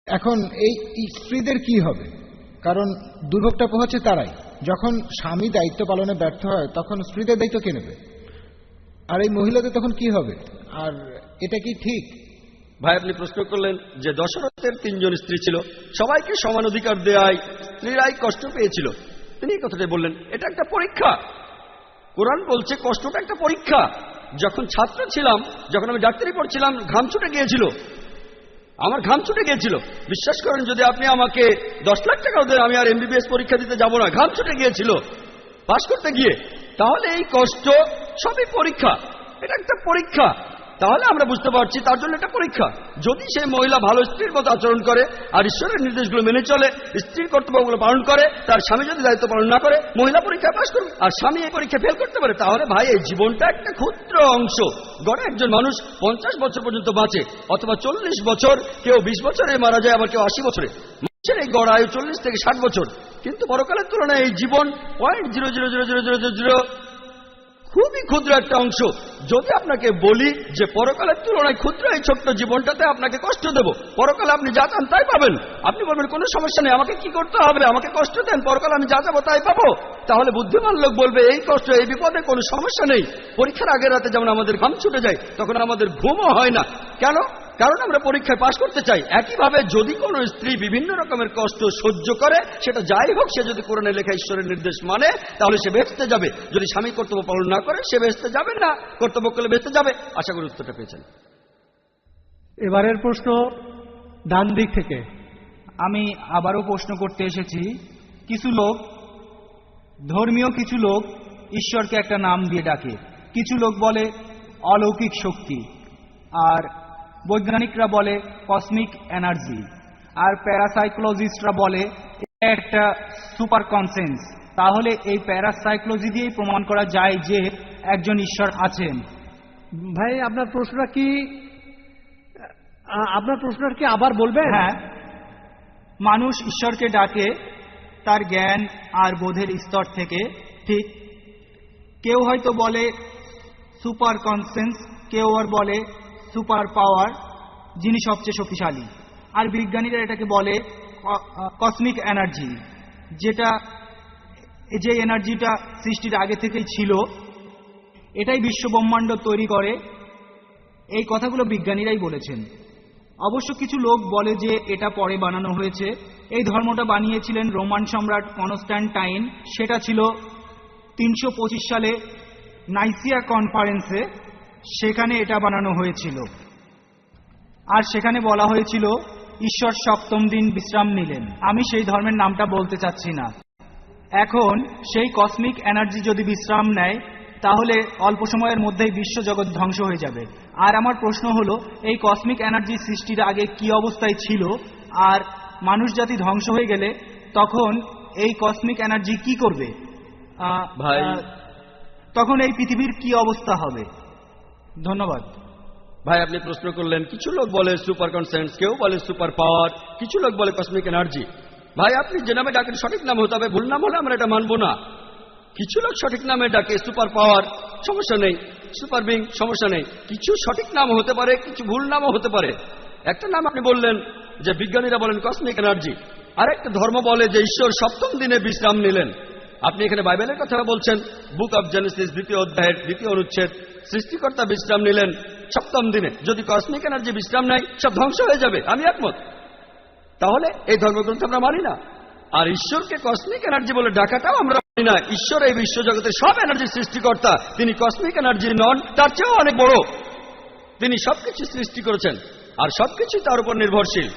এখন এই স্ত্রীদের কি হবে? কারণ দুর্ভোগটা পোহাচ্ছে তারাই। যখন স্বামী দায়িত্ব পালনে ব্যর্থ হয় তখন স্ত্রীদের দায়িত্ব কে নেবে? আর এই মহিলাদের তখন কি হবে? আর এটা কি ঠিক? ভাই, আপনি প্রশ্ন করলেন যে দশরথের 3 জন স্ত্রী ছিল, সবাইকে সমান অধিকার দেয়ায় স্ত্রীরাই কষ্ট পেয়েছিল। তিনি এই কথাটাই বললেন, এটা একটা পরীক্ষা। কোরআন বলছে কষ্টটা একটা পরীক্ষা। যখন ছাত্র ছিলাম, যখন আমি ডাক্তারি পড়ছিলাম, ঘাম ছুটে গিয়েছিল, আমার ঘাম ছুটে গিয়েছিল। বিশ্বাস করেন, যদি আপনি আমাকে 10 লাখ টাকাও দেন, আমি আর এমবিবিএস পরীক্ষা দিতে যাব না। ঘাম ছুটে গিয়েছিল পাশ করতে গিয়ে। তাহলে এই কষ্ট সবই পরীক্ষা, এটা একটা পরীক্ষা। তাহলে আমরা বুঝতে পারছি তার জন্য একটা পরীক্ষা। যদি সেই মহিলা ভালো স্ত্রীর মতো আচরণ করে আর ঈশ্বরের নির্দেশগুলো মেনে চলে, স্ত্রীর কর্তব্যগুলো পালন করে, তার স্বামী যদি দায়িত্ব পালন না করে, মহিলা পরীক্ষায় পাশ করবে আর স্বামী এই পরীক্ষা ফেল করতে পারে, তাহলে ভাই এই জীবনটা একটা ক্ষুদ্র অংশ। গড়ে একজন মানুষ 50 বছর পর্যন্ত বাঁচে, অথবা 40 বছর, কেউ 20 বছরে মারা যায়, আবার কেউ 80 বছরে। মানুষের এই গড় আয়ু 40 থেকে 60 বছর, কিন্তু পরকালের তুলনায় এই জীবন 0.00000 খুবই ক্ষুদ্র একটা অংশ। যদি আপনাকে বলি যে পরকালের তুলনায় ক্ষুদ্র এই ছোট্ট জীবনটাতে আপনাকে কষ্ট দেব, পরকালে আপনি যা চান তাই পাবেন, আপনি বলবেন কোনো সমস্যা নেই, আমাকে কি করতে হবে, আমাকে কষ্ট দেন, পরকালে আমি যা যাবো তাই পাবো। তাহলে বুদ্ধিমান লোক বলবে এই কষ্ট, এই বিপদে কোনো সমস্যা নেই। পরীক্ষার আগের রাতে যেমন আমাদের ঘাম ছুটে যায়, তখন আমাদের ঘুমও হয় না। কেন? কারণ আমরা পরীক্ষায় পাশ করতে চাই। একইভাবে যদি কোনো স্ত্রী বিভিন্ন রকমের কষ্ট সহ্য করে, সেটা যাই হোক, সে যদি কোরআনে লেখা ঈশ্বরের নির্দেশ মানে, তাহলে সে বেহেশতে যাবে। যদি স্বামী কর্তব্য পালন না করে, সে বেহেশতে যাবে না, কর্তব্য করলে বেহেশতে যাবে। আশা করি উত্তরটা পেয়েছেন। এবারের প্রশ্ন ডান দিক থেকে। আমি আবারও প্রশ্ন করতে এসেছি। কিছু লোক, ধর্মীয় কিছু লোক ঈশ্বরকে একটা নাম দিয়ে ডাকে। কিছু লোক বলে অলৌকিক শক্তি, আর বৈজ্ঞানিকরা বলে কসমিক এনার্জি, আর প্যারাসাইকোলজিস্টরা বলে একটা সুপার কনসেন্স। তাহলে এই প্যারাসাইকোলজি দিয়েই প্রমাণ করা যায় যে একজন ঈশ্বর আছেন। ভাই, আপনার প্রশ্নটা কি আবার বলবেন? হ্যাঁ, মানুষ ঈশ্বরকে ডাকে তার জ্ঞান আর বোধের স্তর থেকে। ঠিক, কেউ হয়তো বলে সুপার কনসেন্স, কেউ আর বলে সুপার পাওয়ার, যিনি সবচেয়ে শক্তিশালী। আর বিজ্ঞানীরা এটাকে বলে কসমিক এনার্জি, যে এনার্জিটা সৃষ্টির আগে থেকেই ছিল, এটাই বিশ্ব ব্রহ্মাণ্ড তৈরি করে। এই কথাগুলো বিজ্ঞানীরাই বলেছেন। অবশ্য কিছু লোক বলে যে এটা পরে বানানো হয়েছে। এই ধর্মটা বানিয়েছিলেন রোমান সম্রাট কনস্ট্যান্টাইন। সেটা ছিল 325 সালে নাইসিয়া কনফারেন্সে, সেখানে এটা বানানো হয়েছিল। আর সেখানে বলা হয়েছিল ঈশ্বর 7ম দিন বিশ্রাম নিলেন। আমি সেই ধর্মের নামটা বলতে চাচ্ছি না। এখন সেই কসমিক এনার্জি যদি বিশ্রাম নেয়, তাহলে অল্প সময়ের মধ্যেই বিশ্বজগৎ ধ্বংস হয়ে যাবে। আর আমার প্রশ্ন হলো, এই কসমিক এনার্জি সৃষ্টির আগে কি অবস্থায় ছিল, আর মানুষ জাতি ধ্বংস হয়ে গেলে তখন এই কসমিক এনার্জি কি করবে? ভাই, তখন এই পৃথিবীর কি অবস্থা হবে? ধন্যবাদ। ভাই, আপনি প্রশ্ন করলেন, কিছু লোক বলে সুপার কনসেন্স, কেউ বলে সুপার পাওয়ার, কিছু লোক বলে কসমিক এনার্জি। ভাই, আপনি যে নামে ডাকেন সঠিক নাম হতে হবে, ভুল নাম হলে আমরা এটা মানবো না। কিছু লোক সঠিক নামে ডাকে সুপার পাওয়ার, সমস্যা নেই, সুপার বিং, সমস্যা নেই। কিছু সঠিক নাম হতে পারে, কিছু ভুল নামও হতে পারে। একটা নাম আপনি বললেন যে বিজ্ঞানীরা বলেন কসমিক এনার্জি, আর একটা ধর্ম বলে যে ঈশ্বর 7ম দিনে বিশ্রাম নিলেন। আপনি এখানে বাইবেলের কথা বলছেন, বুক অব জেনেসিস 2য় অধ্যায়ের 2য় অনুচ্ছেদ, সৃষ্টিকর্তা বিশ্রাম নিলেন 7ম দিনে। যদি কসমিক এনার্জি বিশ্রাম নেয়, সব ধ্বংস হয়ে যাবে, আমি একমত। তাহলে এই ধর্মগ্রন্থ আমরা মানি না। আর ঈশ্বরকে কসমিক এনার্জি বলে ডাকাটাও আমরা মানি না। ঈশ্বর এই বিশ্বজগতের সব এনার্জির সৃষ্টিকর্তা, তিনি কসমিক এনার্জি নন, তার চেয়েও অনেক বড়। তিনি সবকিছু সৃষ্টি করেছেন আর সবকিছু তার উপর নির্ভরশীল।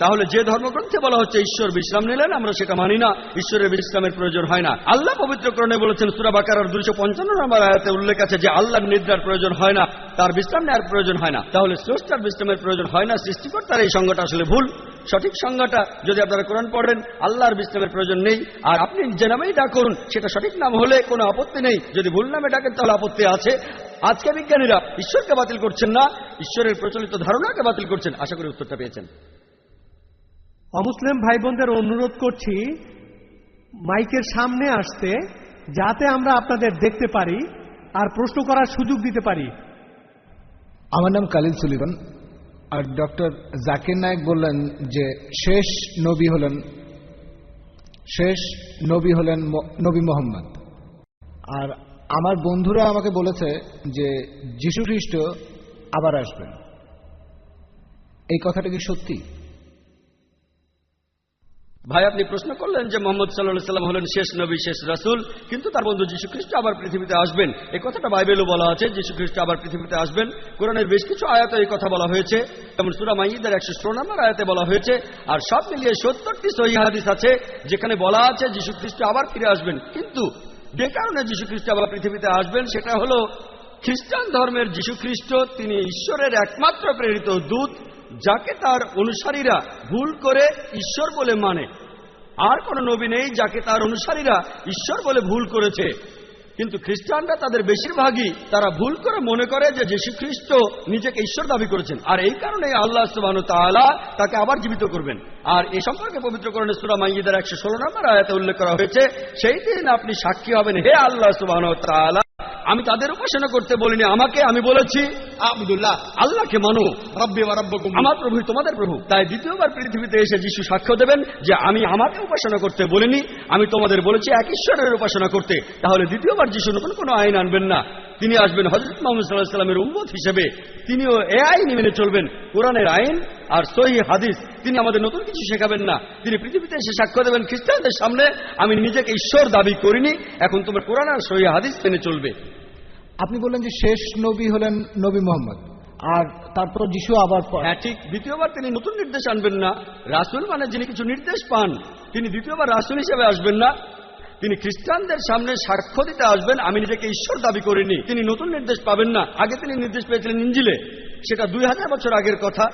তাহলে যে ধর্মগ্রন্থে বলা হচ্ছে ঈশ্বর বিশ্রাম নিলেন, আমরা সেটা মানি না। ঈশ্বরের বিশ্রামের প্রয়োজন হয় না। আল্লাহ পবিত্রকরণে বলেছেন, সূরা বাকারার 255 নম্বর আয়াতে উল্লেখ আছে যে আল্লাহর নিদ্রার প্রয়োজন হয় না, তার বিশ্রাম নেওয়ার প্রয়োজন হয় না। তাহলে স্রষ্টার বিশ্রামের প্রয়োজন হয় না, সৃষ্টিকর্তার এই সংজ্ঞাটা আসলে ভুল। সঠিক সংজ্ঞাটা যদি আপনারা কোরআন পড়েন, আল্লাহর বিশ্রামের প্রয়োজন নেই। আর আপনি যে নামেই ডাকুন, সেটা সঠিক নাম হলে কোনো আপত্তি নেই। যদি ভুল নামে ডাকেন, তাহলে আপত্তি আছে। আজকে বিজ্ঞানীরা ঈশ্বরকে বাতিল করছেন না, ঈশ্বরের প্রচলিত ধারণাকে বাতিল করছেন। আশা করি উত্তরটা পেয়েছেন। অমুসলিম ভাই বোনদের অনুরোধ করছি মাইকের সামনে আসতে, যাতে আমরা আপনাদের দেখতে পারি আর প্রশ্ন করার সুযোগ দিতে পারি। আমার নাম কালিল সুলিমান। আর ডক্টর জাকির নায়েক বললেন যে শেষ নবী হলেন নবী মোহাম্মদ। আর আমার বন্ধুরা আমাকে বলেছে যে যীশু খ্রিস্ট আবার আসবেন। এই কথাটা কি সত্যি? ভাই, আপনি প্রশ্ন করলেন যে মোহাম্মদ সাল্লাল্লাহু আলাইহি সাল্লাম হলেন শেষ নবী, শেষ রাসূল, কিন্তু তার বন্ধু যীশু খ্রিস্ট আবার পৃথিবীতে আসবেন। এই কথাটা বাইবেলও বলা আছে, যীশু খ্রিস্ট আবার পৃথিবীতে আসবেন। কোরআনের বেশ কিছু আয়াতে এই কথা বলা হয়েছে, যেমন সূরা মাইদার 116 নম্বর আয়াতে বলা হয়েছে। আর সব মিলিয়ে 70টি সহিহ হাদিস আছে যেখানে বলা আছে যীশু খ্রিস্ট আবার ফিরে আসবেন। কিন্তু যে কারণে যীশু খ্রিস্ট আবার পৃথিবীতে আসবেন সেটা হলো খ্রিস্টান ধর্মের যীশু খ্রিস্ট তিনি ঈশ্বরের একমাত্র প্রেরিত দূত, যাকে তার অনুসারীরা ভুল করে ঈশ্বর বলে মানে। আর কোন নবী নেই যাকে তার অনুসারীরা ঈশ্বর বলে ভুল করেছে। কিন্তু খ্রিস্টানরা তাদের বেশিরভাগই তারা ভুল করে মনে করে যে যীশু খ্রিস্ট নিজেকে ঈশ্বর দাবি করেছেন, আর এই কারণে আল্লাহ সুবহানাহু ওয়া তাআলা তাকে আবার জীবিত করবেন। আর এ সম্পর্কে পবিত্র কোরআনের সূরা মাইদার 116 নম্বর আয়াতে উল্লেখ করা হয়েছে, সেই দিন আপনি সাক্ষী হবেন, হে আল্লাহ সুবহানাহু ওয়া তাআলা, আমি তাদের উপাসনা করতে বলিনি, আমি বলেছি আব্দুল্লাহ, আল্লাহকে মানো, রব্বি ওয়া রাব্বুকুম, আমার প্রভু তোমাদের প্রভু। তাই দ্বিতীয়বার পৃথিবীতে এসে যীশু সাক্ষ্য দেবেন যে আমি আমাকে উপাসনা করতে বলিনি, আমি তোমাদের বলেছি এক ঈশ্বরের উপাসনা করতে। তাহলে দ্বিতীয়বার যীশু নতুন কোনো আইন আনবেন না, তিনি আসবেন হযরত মুহাম্মদ সাল্লাল্লাহু আলাইহি সাল্লামের উম্মত হিসেবে। তিনিও এই আইন মেনে চলবেন, কোরআনের আইন আর সহিহ হাদিস। তিনি আমাদের নতুন কিছু শেখাবেন না। তিনি পৃথিবীতে এসে সাক্ষ্য দেবেন খ্রিস্টানদের সামনে, আমি নিজেকে ঈশ্বর দাবি করিনি, এখন তোমার কোরআন আর সহিহ হাদিস মেনে চলবে। আপনি বললেন যে শেষ নবী হলেন নবী মোহাম্মদ, আর তারপর যীশু আবার হ্যাঁ ঠিক, দ্বিতীয়বার তিনি নতুন নির্দেশ আনবেন না। রাসূল মানে যিনি কিছু নির্দেশ পান, তিনি দ্বিতীয়বার রাসূল হিসেবে আসবেন না। তিনি খ্রিস্টানদের সামনে সাক্ষ্য দিতে আসবেন, আমি নিজেকে ঈশ্বর দাবি করিনি। তিনি নতুন নির্দেশ পাবেন না। আগে তিনি নির্দেশ পেয়েছিলেন ইঞ্জিলে, সেটা 2000 বছর আগের কথা,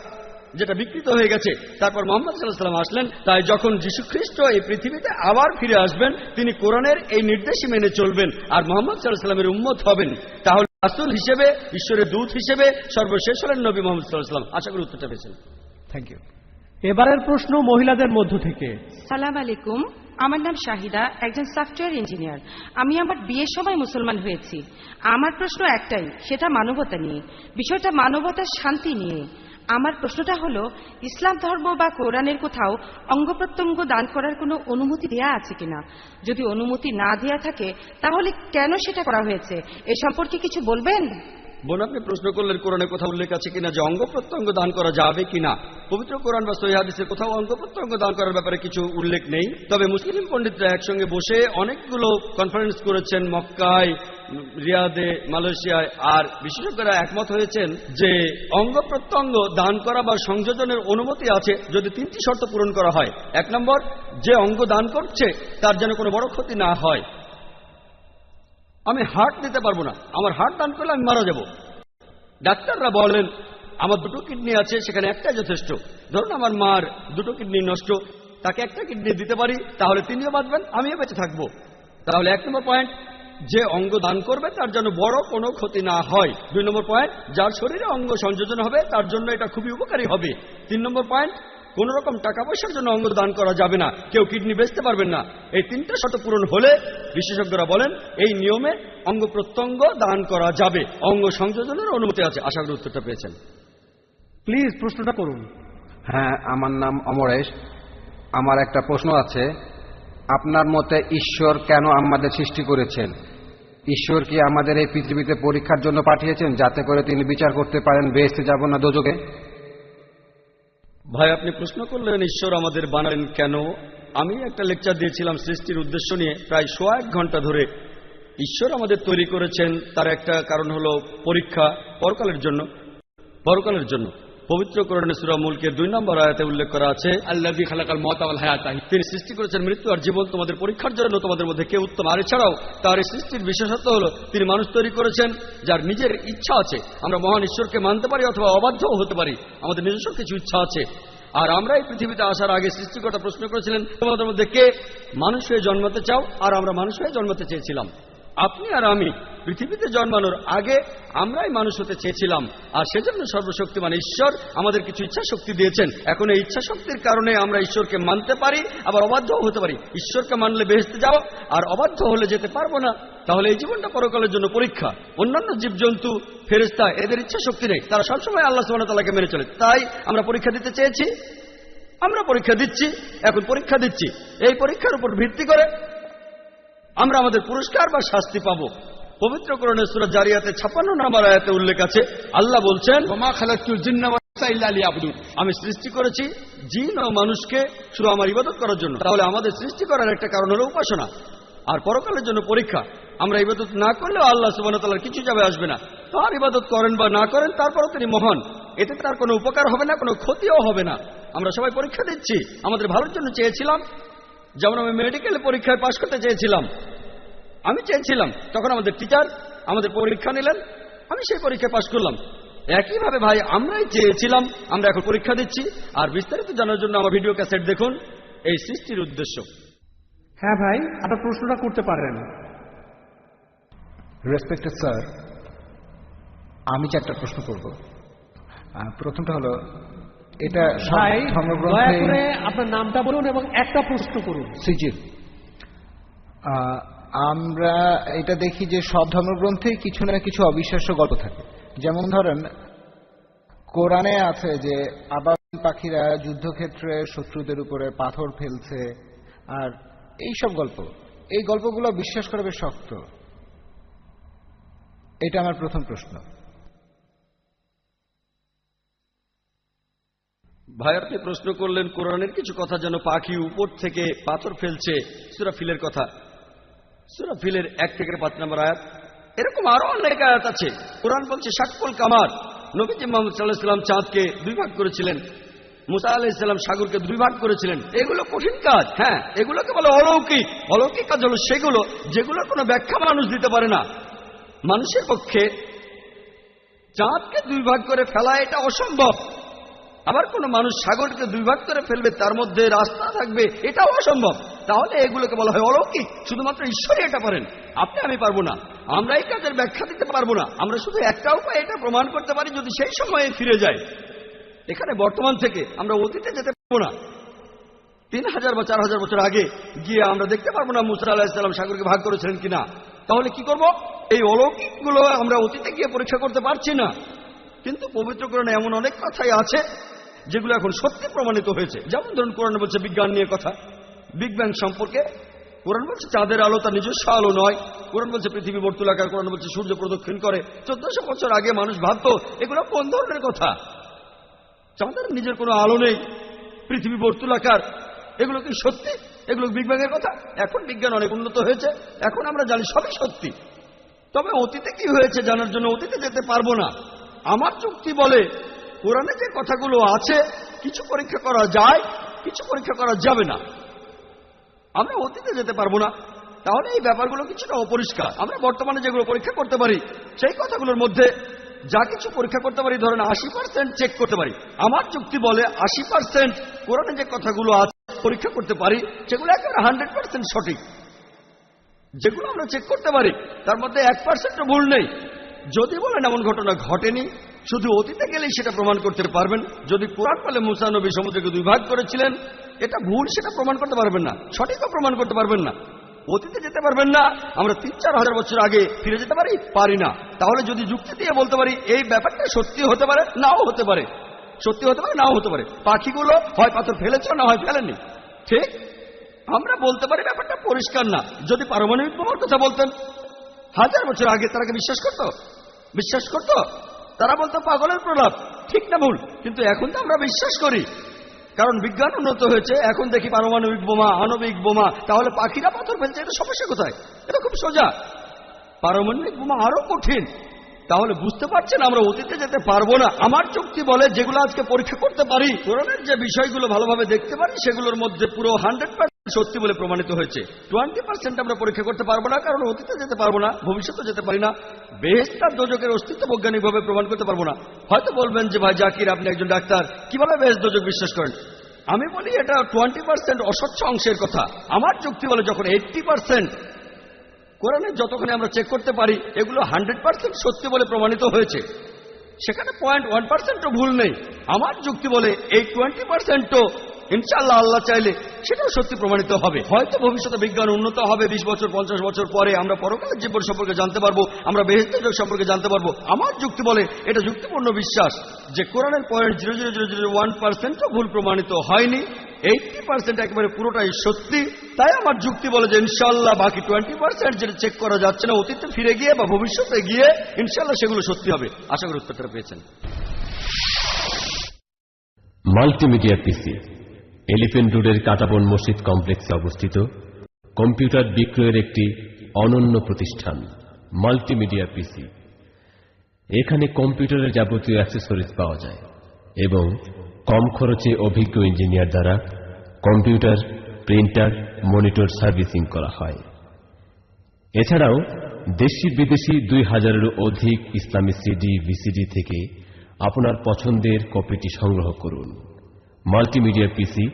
যেটা বিকৃত হয়ে গেছে। তারপর মুহাম্মদ সাল্লাল্লাহু আলাইহি ওয়াসাল্লাম আসলেন। তাই যখন যীশু খ্রিস্ট এই পৃথিবীতে আবার ফিরে আসবেন, তিনি কোরআনের এই নির্দেশই মেনে চলবেন আর মুহাম্মদ সাল্লাল্লাহু আলাইহি ওয়াসাল্লামের উম্মত হবেন। তাহলে রাসূল হিসেবে, ঈশ্বরের দূত হিসেবে সর্বশেষ হলেন নবী মুহাম্মদ সাল্লাল্লাহু আলাইহি ওয়াসাল্লাম। আশা করি উত্তরটা পেয়েছেন। Thank you. এবারের প্রশ্ন মহিলাদের মধ্য থেকে। সালাম আলাইকুম, আমার নাম শাহিদা, একজন সফটওয়্যার ইঞ্জিনিয়ার। আমি আমার বিয়ের সময় মুসলমান হয়েছি। আমার প্রশ্ন একটাই, সেটা মানবতা নিয়ে, বিষয়টা মানবতার শান্তি নিয়ে। আমার প্রশ্নটা হলো, ইসলাম ধর্ম বা কোরআনের কোথাও অঙ্গ প্রত্যঙ্গ দান করার কোনো অনুমতি দেয়া আছে কিনা? যদি অনুমতি না দেয়া থাকে তাহলে কেন সেটা করা হয়েছে, এ সম্পর্কে কিছু বলবেন? বোন, আপনি প্রশ্ন করলেন কোরআনে কোথাও উল্লেখ আছে কিনা যে অঙ্গ প্রত্যঙ্গ দান করা যাবে কিনা। পবিত্র কোরআন বা সহিহ হাদিসে কোথাও অঙ্গ প্রত্যঙ্গ দান করার ব্যাপারে কিছু উল্লেখ নেই। তবে মুসলিম পণ্ডিতরা একসঙ্গে বসে অনেকগুলো কনফারেন্স করেছেন মক্কায়, রিয়াদে, মালয়েশিয়ায়, আর বিশেষজ্ঞরা একমত হয়েছেন যে অঙ্গ প্রত্যঙ্গ দান করা বা সংযোজনের অনুমতি আছে যদি 3টি শর্ত পূরণ করা হয়। 1 নম্বর, যে অঙ্গ দান করছে তার যেন কোনো বড় ক্ষতি না হয়। আমি হার্ট দিতে পারবো না, আমার হার্ট দান করলে আমি মারা যাব। ডাক্তাররা বলেন আমার 2টো কিডনি আছে, সেখানে একটাই যথেষ্ট। ধরুন আমার মার 2টো কিডনি নষ্ট, তাকে একটা কিডনি দিতে পারি, তাহলে তিনিও বাঁচবেন, আমিও বেঁচে থাকবো। তাহলে 1 নম্বর পয়েন্ট, যে অঙ্গ দান করবে তার জন্য বড় কোনো ক্ষতি না হয়। 2 নম্বর পয়েন্ট, যার শরীরে অঙ্গ সংযোজন হবে তার জন্য এটা খুবই উপকারী হবে। 3 নম্বর পয়েন্ট, কোন রকম টাকা পয়সার জন্য অঙ্গ দান করা যাবে না, কেউ কিডনি বেচতে পারবেন না। এই 3টা শর্ত পূরণ হলে বিশেষজ্ঞরা বলেন এই নিয়মে অঙ্গ প্রত্যঙ্গ দান করা যাবে, অঙ্গ সংযোজনের অনুমতি আছে। আশা করি উত্তরটা পেয়েছেন। প্লিজ প্রশ্নটা করুন। হ্যাঁ, আমার নাম অমরেশ। আমার একটা প্রশ্ন আছে। আপনার মতে ঈশ্বর কেন আমাদের সৃষ্টি করেছেন? ঈশ্বর কি আমাদের এই পৃথিবীতে পরীক্ষার জন্য পাঠিয়েছেন, যাতে করে তিনি বিচার করতে পারেন বেহেশতে যাব না দোজখে? ভাই, আপনি প্রশ্ন করলেন ঈশ্বর আমাদের বানালেন কেন। আমি একটা লেকচার দিয়েছিলাম সৃষ্টির উদ্দেশ্য নিয়ে, প্রায় 1 ঘন্টা ধরে। ঈশ্বর আমাদের তৈরি করেছেন, তার একটা কারণ হলো পরীক্ষা, পরকালের জন্য। পবিত্র কোরআনে সূরা মুলকের 2 নম্বর আয়াতে উল্লেখ করা আছে, আল্লাযী খালাকাল মাউতা ওয়াল হায়াতা, তিনি সৃষ্টি করেছেন মৃত্যু আর জীবন তোমাদের পরীক্ষার জন্য, তোমাদের মধ্যে কে উত্তম। আর এছাড়াও তার এই সৃষ্টির বিশেষত্ব হলো তিনি মানুষ তৈরি করেছেন যার নিজের ইচ্ছা আছে। আমরা মহান ঈশ্বরকে মানতে পারি অথবা অবাধ্যও হতে পারি, আমাদের নিজস্ব কিছু ইচ্ছা আছে। আর আমরা এই পৃথিবীতে আসার আগে সৃষ্টিকর্তা প্রশ্ন করেছিলেন তোমাদের মধ্যে কে মানুষ হয়ে জন্মাতে চাও, আর আমরা মানুষ হয়ে জন্মাতে চেয়েছিলাম। আপনি আর আমি পৃথিবীতে জন্মানোর আগে আমরাই মানুষ হতে চেয়েছিলাম, আর সেজন্য সর্বশক্তিমান ঈশ্বর আমাদের কিছু ইচ্ছা শক্তি দিয়েছেন। এখন এই ইচ্ছা শক্তির কারণে আমরা ঈশ্বরকে মানতে পারি, আবার অবাধ্যও হতে পারি। ঈশ্বরকে মানলে বেহেশতে যাও, আর অবাধ্য হলে যেতে পারবো না। তাহলে এই জীবনটা পরকালের জন্য পরীক্ষা। অন্যান্য জীবজন্তু, ফেরেশতা, এদের ইচ্ছা শক্তি নেই, তারা সবসময় আল্লাহ সুবহানাহু ওয়া তাআলাকে মেনে চলে। তাই আমরা পরীক্ষা দিতে চেয়েছি, আমরা পরীক্ষা দিচ্ছি, এখন পরীক্ষা দিচ্ছি। এই পরীক্ষার উপর ভিত্তি করে আমরা আমাদের পুরস্কার বা শাস্তি পাবো। পবিত্র কোরআনের সূরা জারিয়াতে 56 নম্বর আয়াতে উল্লেখ আছে, আল্লাহ বলছেন, ওমা খালাকতুল জিন্না ওয়াল ইনসা ইল্লা লিয়াবুদুন। আমি সৃষ্টি করেছি জিন ও মানুষকে শুধু আমার ইবাদত করার জন্য। তাহলে আমাদের সৃষ্টি করার একটা কারণ হলো উপাসনা, আর পরকালের জন্য পরীক্ষা। আমরা ইবাদত না করলেও আল্লাহ সুবহানাহু ওয়া তাআলার কিছু যাবে আসবে না। তার ইবাদত করেন বা না করেন, তারপরও তিনি মহান। এতে তার কোনো উপকার হবে না, কোনো ক্ষতিও হবে না। আমরা সবাই পরীক্ষা দিচ্ছি, আমাদের ভালোর জন্য চেয়েছিলাম। যেমন আমি মেডিকেলে পরীক্ষায় পাশ করতে চেয়েছিলাম, আমি চেয়েছিলাম, তখন আমাদের টিচার আমাদের পরীক্ষা নিলেন, আমি সেই পরীক্ষায় পাশ করলাম। একইভাবে ভাই আমরাই চেয়েছিলাম, আমরা এখন পরীক্ষা দিচ্ছি। আর বিস্তারিত জানার জন্য আমার ভিডিও ক্যাসেট দেখুন, এই সৃষ্টির উদ্দেশ্য। হ্যাঁ ভাই, আপনার প্রশ্নটা করতে পারেন। রেসপেক্টেড স্যার, আমি 4টা প্রশ্ন করব। প্রথমটা হলো, এটা ভাই দয়া ধর্মগ্রন্থে করে আপনার নামটা বলুন এবং একটা প্রশ্ন করুন। সিজিল। আমরা এটা দেখি যে সব ধর্মগ্রন্থেই কিছু না কিছু অবিশ্বাস্য গল্প থাকে। যেমন ধরেন, কোরআনে আছে যে আবাবিল পাখিরা যুদ্ধক্ষেত্রে শত্রুদের উপরে পাথর ফেলছে, আর এই সব গল্প, এই গল্পগুলো বিশ্বাস করা বেশ শক্ত। এটা আমার প্রথম প্রশ্ন। ভাই আপনি প্রশ্ন করলেন কোরআনের কিছু কথা, যেন পাখি উপর থেকে পাথর ফেলছে, সূরা ফিলের কথা। সূরা ফিলের 1 থেকে 5 নম্বর আয়াত। এরকম আরো অনেক আয়াত আছে। কোরআন বলছে শাক্কুল কামার, নবীজি মুহাম্মদ সাল্লাল্লাহু আলাইহি ওয়াসাল্লাম চাঁদকে 2 ভাগ করেছিলেন, মুসা আলাইহিস সালাম সাগরকে 2 ভাগ করেছিলেন। এগুলো কঠিন কাজ, হ্যাঁ, এগুলোকে বলে অলৌকিক। অলৌকিক কাজ হলো সেগুলো যেগুলোর কোনো ব্যাখ্যা মানুষ দিতে পারে না। মানুষের পক্ষে চাঁদকে 2 ভাগ করে ফেলা এটা অসম্ভব। আবার কোন মানুষ সাগরকে 2 ভাগ করে ফেলবে, তার মধ্যে রাস্তা থাকবে, এটাও অসম্ভব। তাহলে এগুলোকে বলা হয় অলৌকিক। শুধুমাত্র ঈশ্বরই এটা পারেন, আপনি আমি পারবো না। আমরা এই কাজের ব্যাখ্যা দিতে পারবো না। আমরা শুধু একটা উপায় এটা প্রমাণ করতে পারি, যদি সেই সময়ে ফিরে যায়। এখানে বর্তমান থেকে আমরা অতীতে যেতে পারবো না। 3000 বা 4000 বছর আগে গিয়ে আমরা দেখতে পারবো না মুসা আলাইহিস সালাম সাগরকে ভাগ করেছিলেন কিনা। তাহলে কি করব? এই অলৌকিকগুলো আমরা অতীতে গিয়ে পরীক্ষা করতে পারছি না। কিন্তু পবিত্র কোরআনে এমন অনেক কথাই আছে যেগুলো এখন সত্যি প্রমাণিত হয়েছে। যেমন ধরুন, কোরআনে বলছে বিজ্ঞান নিয়ে কথা, বিগ ব্যাং সম্পর্কে। কোরআন বলছে চাঁদের আলো তার নিজস্ব আলো নয়। কোরআন বলছে পৃথিবী বর্তুলাকার। কোরআন বলছে সূর্য প্রদক্ষিণ করে। 1400 বছর আগে মানুষ ভাবতো এগুলো কোন ধরনের কথা? চাঁদের নিজের কোনো আলো নেই, পৃথিবী বর্তুলাকার, এগুলো কি সত্যি? এগুলো বিগ ব্যাং এর কথা। এখন বিজ্ঞান অনেক উন্নত হয়েছে, এখন আমরা জানি সবই সত্যি। তবে অতীতে কি হয়েছে জানার জন্য অতীতে যেতে পারবো না। আমার যুক্তি বলে কোরআনে যে কথাগুলো আছে, কিছু পরীক্ষা করা যায়, কিছু পরীক্ষা করা যাবে না। আমরা অতীতে যেতে পারবো না, তাহলে এই ব্যাপারগুলো কিছুটা অপরিষ্কার। আমরা বর্তমানে যেগুলো পরীক্ষা করতে পারি, সেই কথাগুলোর মধ্যে যা কিছু পরীক্ষা করতে পারি, ধরেন 80% চেক করতে পারি। আমার যুক্তি বলে 80% কোরআনে যে কথাগুলো আছে পরীক্ষা করতে পারি, সেগুলো একেবারে 100% সঠিক। যেগুলো আমরা চেক করতে পারি তার মধ্যে 1%ও ভুল নেই। যদি বলেন এমন ঘটনা ঘটেনি, শুধু অতীতে গেলেই সেটা প্রমাণ করতে পারবেন। যদি কোরআন বলে মুসা নবী সমুদ্রকে 2 ভাগ করেছিলেন, এটা ভুল, সেটা প্রমাণ করতে পারবেন না, সঠিকও প্রমাণ করতে পারবেন না। অতীতে যেতে পারবেন না। আমরা 3-4 হাজার বছর আগে ফিরে যেতে পারি না। তাহলে যদি যুক্তি দিয়ে বলতে পারি এই ব্যাপারটা সত্যি হতে পারে, নাও হতে পারে, সত্যি হতে পারে, নাও হতে পারে। পাখিগুলো হয় পাথর ফেলেছে, না হয় ফেলেনি, ঠিক? আমরা বলতে পারি ব্যাপারটা পরিষ্কার না। যদি পারমাণবিক বোমার কথা বলতেন 1000 বছর আগে, তারা কি বিশ্বাস করত? বিশ্বাস করত? তারা বলতো পাগলের প্রলাপ, ঠিক না ভুল? কিন্তু এখন তো আমরা বিশ্বাস করি, কারণ বিজ্ঞান উন্নত হয়েছে। এখন দেখি পারমাণবিক বোমা, আণবিক বোমা। তাহলে পাখিরা পাথর ফেলছে, এটা সমস্যা কোথায়? এটা খুব সোজা। পারমাণবিক বোমা আরো কঠিন। তাহলে বুঝতে পারছেন আমরা অতীতে যেতে পারবো না। আমার যুক্তি বলে যেগুলো আজকে পরীক্ষা করতে পারি, কোরআনের যে বিষয়গুলো ভালোভাবে দেখতে পারি, সেগুলোর মধ্যে পুরো 100% সত্যি বলে প্রমাণিত হয়েছে। 20% আমরা পরীক্ষা করতে পারবো না, কারণ অতীতে যেতে পারবো না, ভবিষ্যতে যেতে পারি না। বেহেশত আর দোজখের অস্তিত্ব বৈজ্ঞানিকভাবে প্রমাণ করতে পারবো না। হয়তো বলবেন যে ভাই জাকির, আপনি একজন ডাক্তার, কিভাবে বেহেশত দোজখ বিশ্বাস করেন? আমি বলি এটা 20% অস্বচ্ছ অংশের কথা। আমার যুক্তি বলে যখন 80% কোরআনে যতখানি আমরা চেক করতে পারি এগুলো 100% সত্যি বলে প্রমাণিত হয়েছে। সেখানে 0.1%ও ভুল নেই। আমার যুক্তি বলে এই 20%ও ইনশাআল্লাহ আল্লাহ চাইলে সেটাও সত্যি প্রমাণিত হবে। হয়তো ভবিষ্যতে বিজ্ঞান উন্নত হবে, 20 বছর 50 বছর পরে আমরা পরকালের জীবন সম্পর্কে জানতে পারবো, আমরা বেহেশতের জগৎ সম্পর্কে জানতে পারবো। আমার যুক্তি বলে, এটা যুক্তিপূর্ণ বিশ্বাস যে কোরআনের 0.00001%ও ভুল প্রমাণিত হয়নি, 80% একেবারে পুরোটাই সত্যি। তাই আমার যুক্তি বলে যে ইনশাআল্লাহ বাকি 20% যেটা চেক করা যাচ্ছে না, অতীতে ফিরে গিয়ে বা ভবিষ্যতে গিয়ে ইনশাআল্লাহ সেগুলো সত্যি হবে। আশা করি উত্তরটা পেয়েছেন। মাল্টিমিডিয়া পিসি এলিফ্যান্ট রোডের কাটাবন মসজিদ কমপ্লেক্সে অবস্থিত কম্পিউটার বিক্রয়ের একটি অনন্য প্রতিষ্ঠান মাল্টিমিডিয়া পিসি। এখানে কম্পিউটারের যাবতীয় অ্যাক্সেসরিজ পাওয়া যায় এবং কম খরচে অভিজ্ঞ ইঞ্জিনিয়ার দ্বারা কম্পিউটার, প্রিন্টার, মনিটর সার্ভিসিং করা হয়। এছাড়াও দেশি বিদেশি 2000-এরও অধিক ইসলামী সিডি, ভিসিডি থেকে আপনার পছন্দের কপিটি সংগ্রহ করুন। মাল্টিমিডিয়া পিসি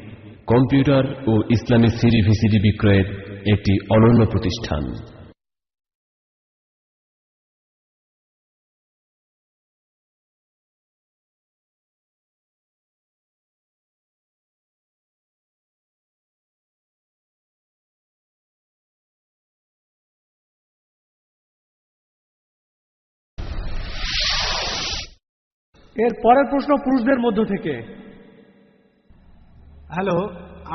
কম্পিউটার ও ইসলামী সিডি, ভিসিডি বিক্রয়ের একটি অনন্য প্রতিষ্ঠান। এর পরের প্রশ্ন পুরুষদের মধ্য থেকে। হ্যালো,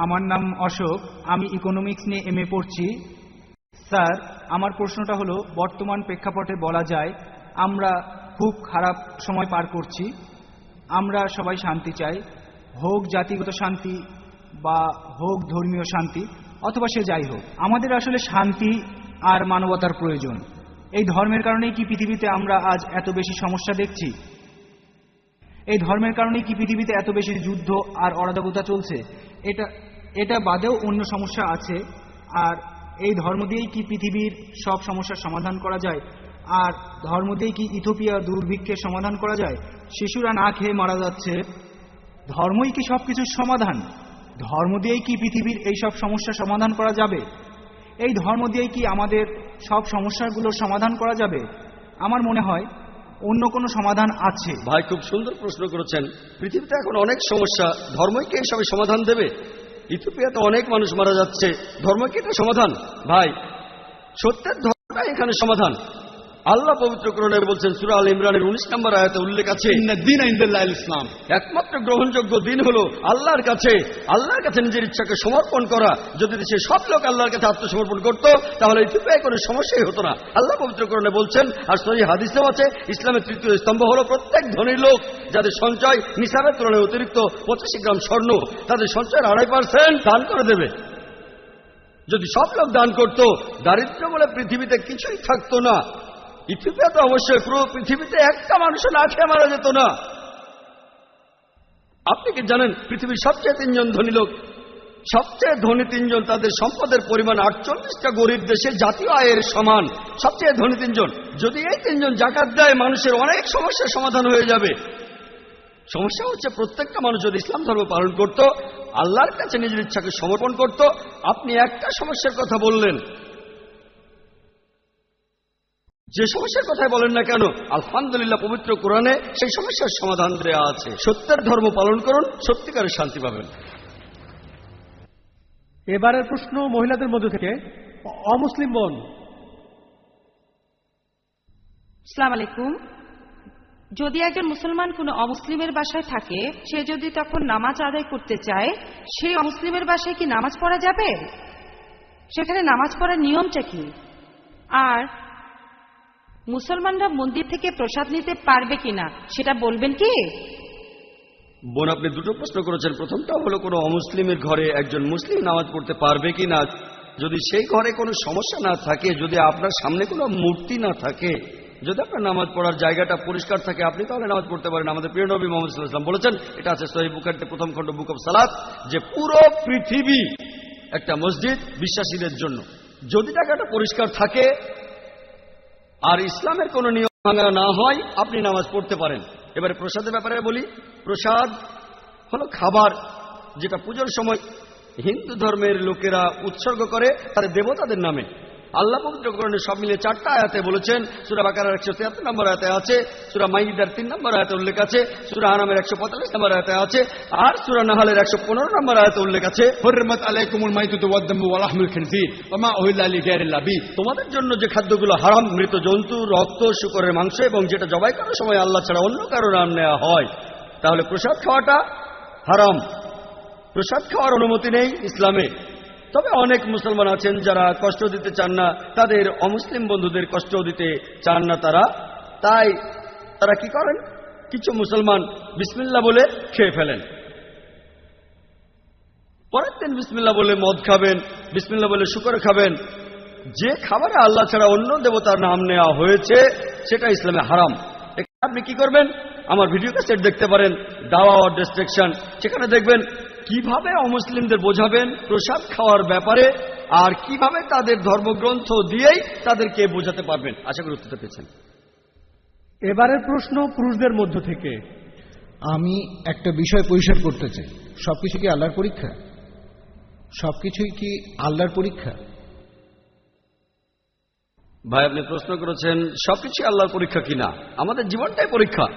আমার নাম অশোক, আমি ইকোনমিক্স নিয়ে এমএ পড়ছি। স্যার, আমার প্রশ্নটা হলো, বর্তমান প্রেক্ষাপটে বলা যায় আমরা খুব খারাপ সময় পার করছি। আমরা সবাই শান্তি চাই, হোক জাতিগত শান্তি বা হোক ধর্মীয় শান্তি, অথবা সে যাই হোক, আমাদের আসলে শান্তি আর মানবতার প্রয়োজন। এই ধর্মের কারণেই কি পৃথিবীতে আমরা আজ এত বেশি সমস্যা দেখছি? এই ধর্মের কারণেই কি পৃথিবীতে এত বেশি যুদ্ধ আর অরাজকতা চলছে? এটা বাদেও অন্য সমস্যা আছে। আর এই ধর্ম দিয়েই কি পৃথিবীর সব সমস্যার সমাধান করা যায়? আর ধর্ম দিয়েই কি ইথিওপিয়া দুর্ভিক্ষের সমাধান করা যায়? শিশুরা না খেয়ে মারা যাচ্ছে, ধর্মই কি সবকিছুর সমাধান? ধর্ম দিয়েই কি পৃথিবীর এই সব সমস্যার সমাধান করা যাবে? এই ধর্ম দিয়েই কি আমাদের সব সমস্যাগুলোর সমাধান করা যাবে? আমার মনে হয় অন্য কোনো সমাধান আছে। ভাই, খুব সুন্দর প্রশ্ন করেছেন। পৃথিবীতে এখন অনেক সমস্যা, ধর্মই কি এসবে সমাধান দেবে? ইথিওপিয়াতে অনেক মানুষ মারা যাচ্ছে, ধর্ম কি এটা সমাধান? ভাই, সত্যের ধর্মটাই এখানে সমাধান। আল্লাহ পবিত্র কোরআনে বলছেন, সূরা আল ইমরানের 19 নম্বর আয়াতে উল্লেখ আছে, ইসলাম, একমাত্র গ্রহণযোগ্য দিন হলো আল্লাহর কাছে নিজের ইচ্ছাকে সমর্পণ করা। যদি সে সব লোক আল্লাহর কাছে আত্মসমর্পণ করত, তাহলে ইথিওপিয়ায় কোনো সমস্যাই হতো না। আল্লাহ পবিত্র কোরআনে বলছেন, আর সহিহ হাদিসেও আছে, ইসলামের তৃতীয় স্তম্ভ হলো প্রত্যেক ধনী লোক যাদের সঞ্চয় নিসাবের তুলনায় অতিরিক্ত 85 গ্রাম স্বর্ণ, তাদের সঞ্চয়ের 2.5% দান করে দেবে। যদি সব লোক দান করত, দারিদ্র্য বলে পৃথিবীতে কিছুই থাকতো না। ইথিওপিয়াতে অবশ্যই পুরো পৃথিবীতে একটা মানুষও না খেয়ে মারা যেত না। আপনি কি জানেন পৃথিবীর সবচেয়ে 3 জন ধনী লোক, সবচেয়ে ধনী 3 জন, তাদের সম্পদের পরিমাণ 48টা গরিব দেশের জাতীয় আয়ের সমান। সবচেয়ে ধনী 3 জন, যদি এই 3 জন যাকাত দেয়, মানুষের অনেক সমস্যার সমাধান হয়ে যাবে। সমস্যা হচ্ছে প্রত্যেকটা মানুষ যদি ইসলাম ধর্ম পালন করত, আল্লাহর কাছে নিজের ইচ্ছাকে সমর্পণ করত। আপনি একটা সমস্যার কথা বললেন, যে সমস্যার কথাই বলেন না কেন, আলহামদুলিল্লাহ পবিত্র কোরআনে সেই সমস্যার সমাধান দেওয়া আছে। সত্যের ধর্ম পালন করুন, সত্যিকারের শান্তি পাবেন। এবারের প্রশ্ন মহিলাদের মধ্য থেকে, অমুসলিম বোন। আসসালামু আলাইকুম। যদি একজন মুসলমান কোনো অমুসলিমের বাসায় থাকে, সে যদি তখন নামাজ আদায় করতে চায়, সেই অমুসলিমের বাসায় কি নামাজ পড়া যাবে? সেখানে নামাজ পড়ার নিয়মটা কি? আর মুসলমানরা মন্দির থেকে প্রসাদ নিতে পারবে কিনা সেটা বলবেন কি? বোন, আপনি দুটো প্রশ্ন করেছেন। প্রথমটা হলো, কোনো অমুসলিমের ঘরে একজন মুসলিম নামাজ পড়তে পারবে কিনা। যদি সেই ঘরে কোনো সমস্যা না থাকে, যদি আপনার সামনে কোনো মূর্তি না থাকে, যদি আপনার নামাজ পড়ার জায়গাটা পরিষ্কার থাকে, আপনি তাহলে নামাজ পড়তে পারেন। আমাদের প্রিয় নবী মুহাম্মদ সাল্লাল্লাহু আলাইহি ওয়াসাল্লাম বলেছেন, এটা আছে সহিহ বুখারীতে 1ম খণ্ড বুক অফ সালাত, যে পুরো পৃথিবী একটা মসজিদ বিশ্বাসীদের জন্য। যদি জায়গাটা পরিষ্কার থাকে আর ইসলামের কোনো নিয়ম ভাঙা না হয়, আপনি নামাজ পড়তে পারেন। এবারে প্রসাদের ব্যাপারে বলি। প্রসাদ হলো খাবার, যেটা পুজোর সময় হিন্দু ধর্মের লোকেরা উৎসর্গ করে তাদের দেবতাদের নামে। আল্লাহ পবিত্র কোরআনে সব মিলে 4টা আয়াতে বলেছেন। সূরা বাকারার 173 নম্বর আয়াতে আছে, সূরা মাইদার 3 নম্বর আয়াতে উল্লেখ আছে, সূরা আনামের 145 নম্বর আয়াতে আছে, আর সূরা নাহলের 115 নম্বর আয়াতে উল্লেখ আছে, حرمت عليكم الميتة والدم ولحم الخنزير وما أهل لغير الله به। তোমাদের জন্য যে খাদ্যগুলো হারাম, মৃত জন্তু, রক্ত, শূকরের মাংস এবং যেটা জবাই করার সময় আল্লাহ ছাড়া অন্য কারো নাম নেওয়া হয়। তাহলে প্রসাদ খাওয়াটা হারাম, প্রসাদ খাওয়ার অনুমতি নেই ইসলামে। তবে অনেক মুসলমান আছেন যারা কষ্ট দিতে চান না, তাদের অমুসলিম বন্ধুদের কষ্ট দিতে চান না তাই তারা কি করেন, কিছু মুসলমান বিসমিল্লাহ বলে খেয়ে ফেলেন, পরের দিন বিসমিল্লাহ বলে মদ খাবেন, বিসমিল্লাহ বলে শুকর খাবেন। যে খাবারে আল্লাহ ছাড়া অন্য দেবতার নাম নেওয়া হয়েছে সেটা ইসলামে হারাম। আপনি কি করবেন, আমার ভিডিও ক্যাসেট দেখতে পারেন, দাওয়া অর ডিস্ট্রাকশন, সেখানে দেখবেন কিভাবে অমুসলিমদের বোঝাবেন প্রসাদ খাওয়ার ব্যাপারে, আর কিভাবে তাদের ধর্মগ্রন্থ দিয়েই তাদেরকে বোঝাতে পারবেন। আশা করি উত্তরটা পেয়েছেন। এবারের প্রশ্ন পুরুষদের মধ্য থেকে। আমি একটা বিষয় পরিষ্কার করতে চাই, সবকিছু কি আল্লাহর পরীক্ষা? সবকিছুই কি আল্লাহর পরীক্ষা? ভাই, আপনি প্রশ্ন করেছেন সবকিছু আল্লাহর পরীক্ষা কিনা। আমাদের জীবনটাই পরীক্ষা।